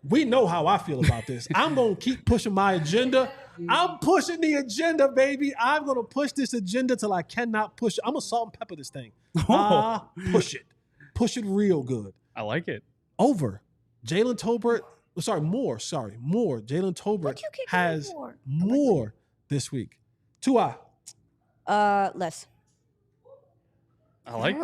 we know how I feel about this. I'm going to keep pushing my agenda. I'm pushing the agenda, baby. I'm going to push this agenda till I cannot push it. I'm going to salt and pepper this thing. Push it. Push it real good. I like it. Over. Jalen Tolbert, more. Jalen Tolbert What you kicking has me for? more this week. Tua. Less. I like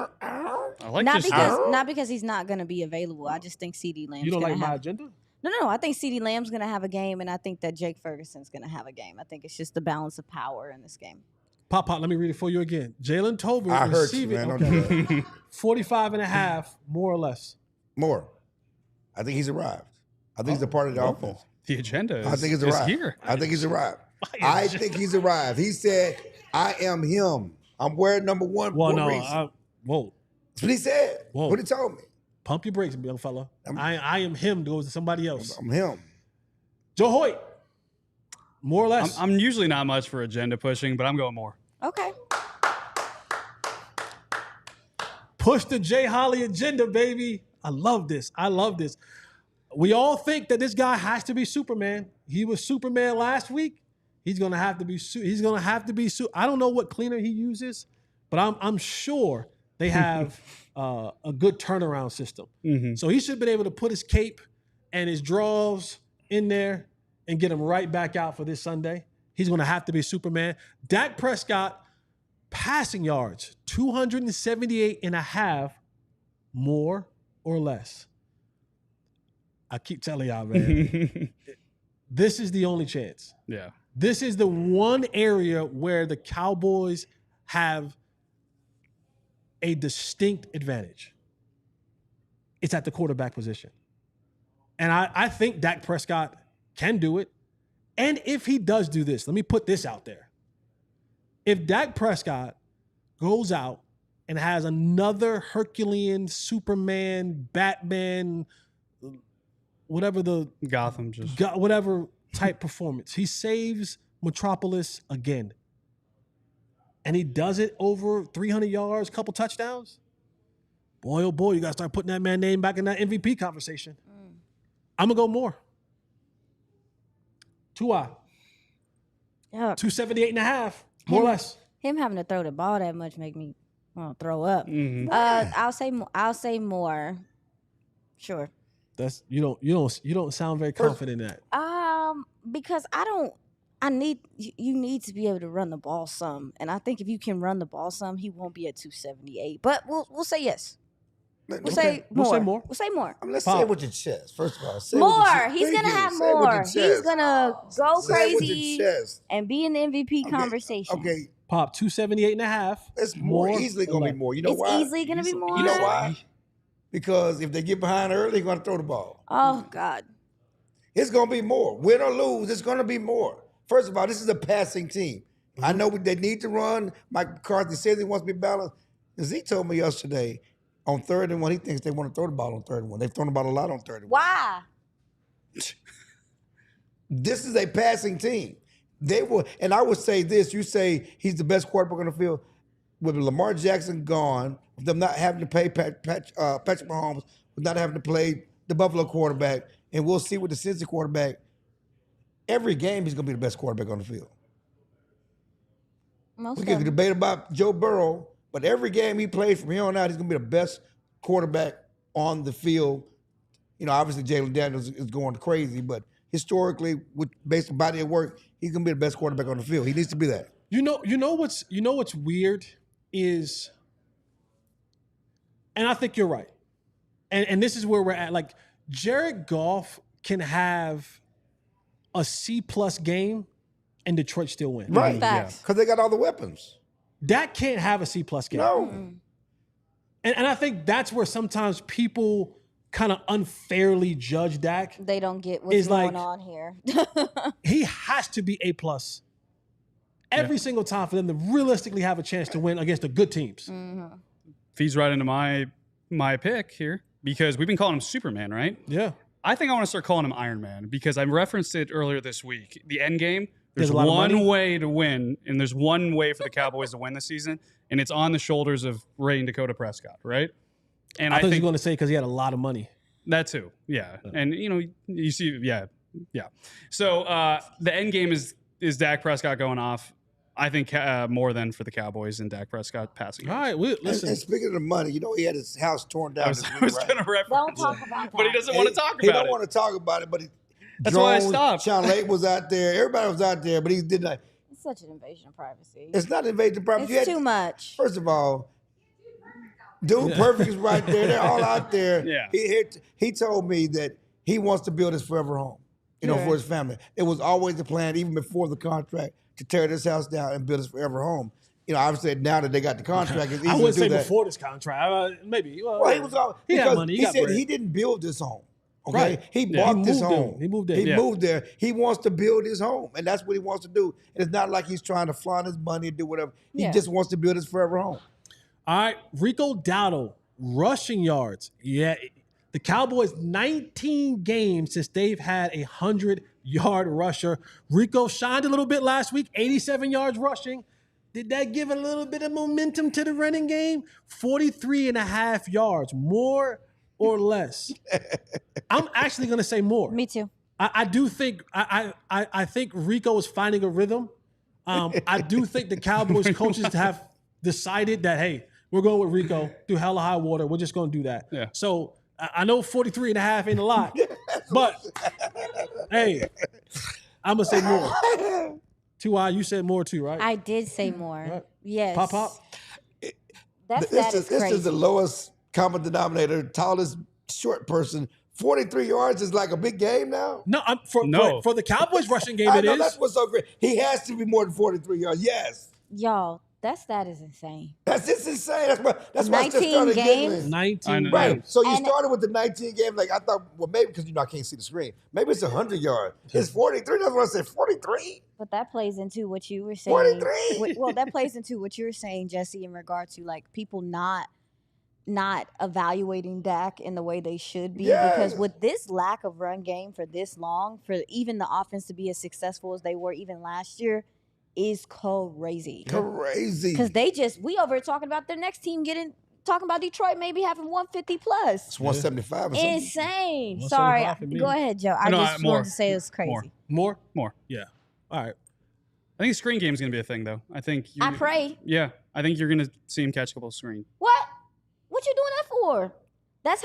Not this. because he's not going to be available. I just think CeeDee Lamb's You don't going like to my have. agenda? No. I think CeeDee Lamb's going to have a game, and I think that Jake Ferguson's going to have a game. I think it's just the balance of power in this game. Pop, let me read it for you again. Jalen Tolbert I heard you, receiving man. Don't do that. 45 and a half, more or less. More. I think he's arrived. I think he's a part of the offense. The agenda is, I think he's is arrived. here. I think he's arrived. I think he's arrived. He said, I am him. I'm wearing number one Well, for a no, reason. whoa. That's what he said. Whoa. What he told me. Pump your brakes, young fella. I am him goes to somebody else. I'm him. Joe Hoyt, more or less. I'm usually not much for agenda pushing, but I'm going more. Okay. Push the Jay Holly agenda, baby. I love this. We all think that this guy has to be Superman. He was Superman last week. He's gonna have to be. I don't know what cleaner he uses, but I'm sure they have a good turnaround system. Mm-hmm. So he should have been able to put his cape and his draws in there and get him right back out for this Sunday. He's gonna have to be Superman. Dak Prescott passing yards, 278 and a half, more or less. I keep telling y'all, man, this is the only chance. Yeah. This is the one area where the Cowboys have a distinct advantage. It's at the quarterback position. And I think Dak Prescott can do it. And if he does do this, let me put this out there. If Dak Prescott goes out and has another Herculean, Superman, Batman, whatever the Gotham just. whatever type performance. He saves Metropolis again. And he does it over 300 yards, couple touchdowns. Boy, oh boy, you got to start putting that man's name back in that MVP conversation. I'm going to go more. Tua, Yeah. 278 and a half, more or less. Him having to throw the ball that much make me want to throw up. Mhm. I'll say more. Sure. That's you don't sound very confident in that. Because you need to be able to run the ball some, and I think if you can run the ball some, he won't be at 278. But we'll say yes. We'll say We'll more. say more. We'll say more. Let's Pop. say it with your chest. First of all, say it with your More. chest. He's Thank gonna you. have Say it with more. your He's chest. gonna go Say it with crazy your chest. and be in the MVP Okay. conversation. Okay, Pop, 278 and a half. it's more easily or going to less. be more. You know It's why? easily gonna be more. You know why? Because if they get behind early, they're going to throw the ball. Oh God. It's going to be more. Win or lose, it's going to be more. First of all, this is a passing team. I know they need to run. Mike McCarthy says he wants to be balanced. Because he told me yesterday on 3rd and 1, he thinks they want to throw the ball on 3rd and 1. They've thrown the ball a lot on 3rd and 1. Why? This is a passing team. They will, and I would say this: you say he's the best quarterback on the field. With Lamar Jackson gone, with them not having to pay Patrick Mahomes, with not having to play the Buffalo quarterback, and we'll see with the Cincy quarterback. Every game, he's going to be the best quarterback on the field. Most We of can them. debate about Joe Burrow, but every game he plays from here on out, he's going to be the best quarterback on the field. You know, obviously Jalen Daniels is going crazy, but historically, based on body of work, he's going to be the best quarterback on the field. He needs to be that. You know what's weird is, and I think you're right, and this is where we're at. Like, Jared Goff can have a C+ game and Detroit still win. Right. Facts. Because they got all the weapons. Dak can't have a C+ game. No. And I think that's where sometimes people kind of unfairly judge Dak. They don't get what's It's going like- on here. He has to be A+ every single time for them to realistically have a chance to win against the good teams. Feeds right into my pick here because we've been calling him Superman, right? Yeah. I think I want to start calling him Iron Man because I referenced it earlier this week. The end game, There's there's a lot of one money. way to win, and there's one way for the Cowboys to win this season, and it's on the shoulders of Ray and Dakota Prescott, right? And I I thought you think were going to say because he had a lot of money. that too, yeah. And you see, yeah. So the end game is Dak Prescott going off. I think more than for the Cowboys and Dak Prescott passing. All right, listen. And speaking of the money, he had his house torn down I this was, week, right? going to reference Don't talk it, about that. but he doesn't want to talk He about don't it. want to talk about it, but That's why I Jones, stopped. Sean Lake was out there. Everybody was out there, but he did not. It's such an invasion of privacy. It's not invasion property. It's too much. First of all, Dude Perfect is right there. They're all out there. Yeah. He told me that he wants to build his forever home, for his family. It was always the plan, even before the contract, to tear this house down and build his forever home. Obviously now that they got the contract, it's easy I wouldn't to do say that. before this contract. Maybe. Well, he was all, he had because money. He he got said bread. he didn't build this home. Okay, Right. he Yeah. bought He this moved in. home. He moved in. He Yeah. moved there. He wants to build his home, and that's what he wants to do. And it's not like he's trying to flaunt his money and do whatever. He Yeah. just wants to build his forever home. All right, Rico Dowdle, rushing yards. Yeah, the Cowboys, 19 games since they've had a 100-yard rusher. Rico shined a little bit last week, 87 yards rushing. Did that give a little bit of momentum to the running game? 43.5 yards, more or less? I'm actually going to say more. Me too. I do think I think Rico is finding a rhythm. I do think the Cowboys coaches have decided that, hey, we're going with Rico through hell or high water. We're just going to do that. Yeah. So I know 43.5 ain't a lot, but hey, I'm going to say more. 2I, you said more too, right? I did say more. Right. Yes. Pop. That This is is crazy. the lowest common denominator, tallest short person. 43 yards is like a big game now. No, No. for the Cowboys rushing game, I it know is. that's what's so great. He has to be more than 43 yards. Yes. Y'all, that stat is insane. That's just insane. That's why I just 19 started games? giggling. 19 I know. Right. So you And- started with the 19 game. Like I thought, well, maybe because I can't see the screen. Maybe it's 100 yards. It's 43. That's what I said. 43. But that plays into what you were saying. 43. Well, that plays into what you were saying, Jesse, in regard to like people not evaluating Dak in the way they should be. Yes. Because with this lack of run game for this long, for even the offense to be as successful as they were even last year, is crazy. Crazy. Because we over here talking about their next team talking about Detroit maybe having 150 plus. It's 175 or something. Insane. 175 Sorry. for me. Go ahead, Joe. I No, just more. wanted to say it's crazy. More. More? Yeah. All right. I think screen game is going to be a thing, though. I think. I pray. Yeah, I think you're going to see him catch a couple of screen. What? What you doing that for? That's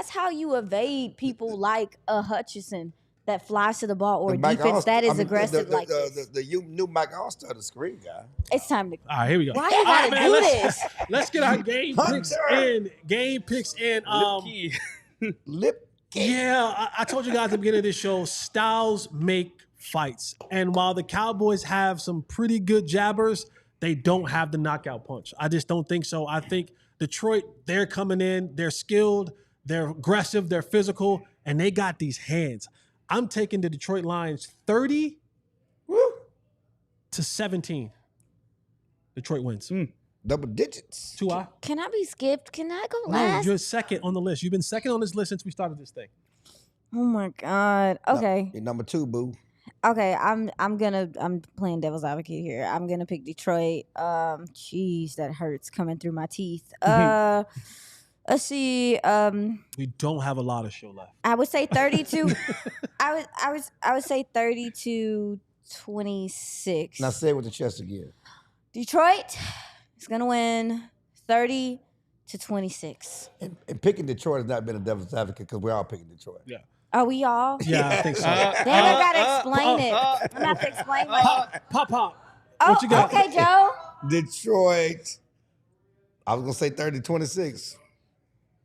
how you evade people like a Hutchinson that flies to the ball or The Mike defense that is Allstar- aggressive the, like this. The new Mike Allstar, the screen guy. It's time to. All right, here we go. Why you All right, gotta man, do let's- this? Let's get our game picks Hunter. in. Game picks in. Key. Lip. Yeah, I told you guys at the beginning of this show, styles make fights. And while the Cowboys have some pretty good jabbers, they don't have the knockout punch. I just don't think so. I think Detroit, they're coming in, they're skilled, they're aggressive, they're physical, and they got these hands. I'm taking the Detroit Lions 30 to 17. Detroit wins. Double digits. 2I. Can I be skipped? Can I go No, last? you're second on the list. You've been second on this list since we started this thing. Oh my god. Okay. You're number 2, boo. Okay. I'm playing devil's advocate here. I'm gonna pick Detroit. Jeez, that hurts coming through my teeth. Let's see. We don't have a lot of show left. I would say 32. I would say 32-26. Now say it with the chest again. Detroit is gonna win 30-26. And picking Detroit has not been a devil's advocate because we're all picking Detroit. Yeah. Are we all? Yeah, I think so. Then I gotta explain it. I'm gonna have to explain my. Pop. Oh, What you got? okay, Joe. Detroit. I was gonna say 30-26.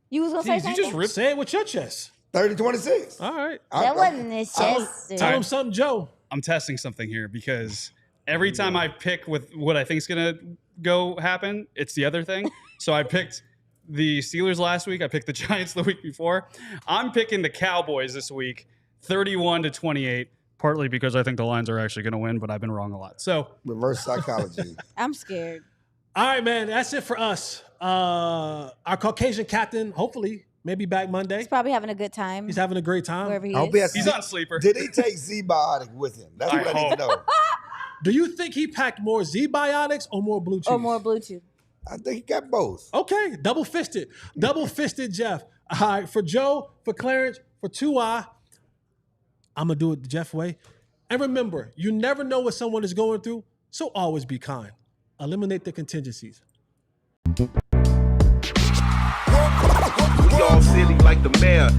You was gonna say Jeez, you something? just ripped. Say it with your chest. 30-26. All right. That wasn't his chest. Tell him something, Joe. I'm testing something here because every time I pick with what I think is going to go happen, it's the other thing. So I picked the Steelers last week. I picked the Giants the week before. I'm picking the Cowboys this week, 31-28, partly because I think the Lions are actually going to win, but I've been wrong a lot. So Reverse psychology. I'm scared. All right, man. That's it for us. Our Caucasian captain, hopefully, maybe back Monday. He's probably having a good time. He's having a great time. Wherever he I hope he is. has he's on sleeper. Did he take Z-Biotic with him? That's what I need to know. Do you think he packed more Z-Biotics or more Bluetooth? Or more Bluetooth. I think he got both. Okay, double-fisted. Double-fisted Jeff. All right, for Joe, for Clarence, for Tua, I'm going to do it the Jeff way. And remember, you never know what someone is going through, so always be kind. Eliminate the contingencies. We all silly like the mayor.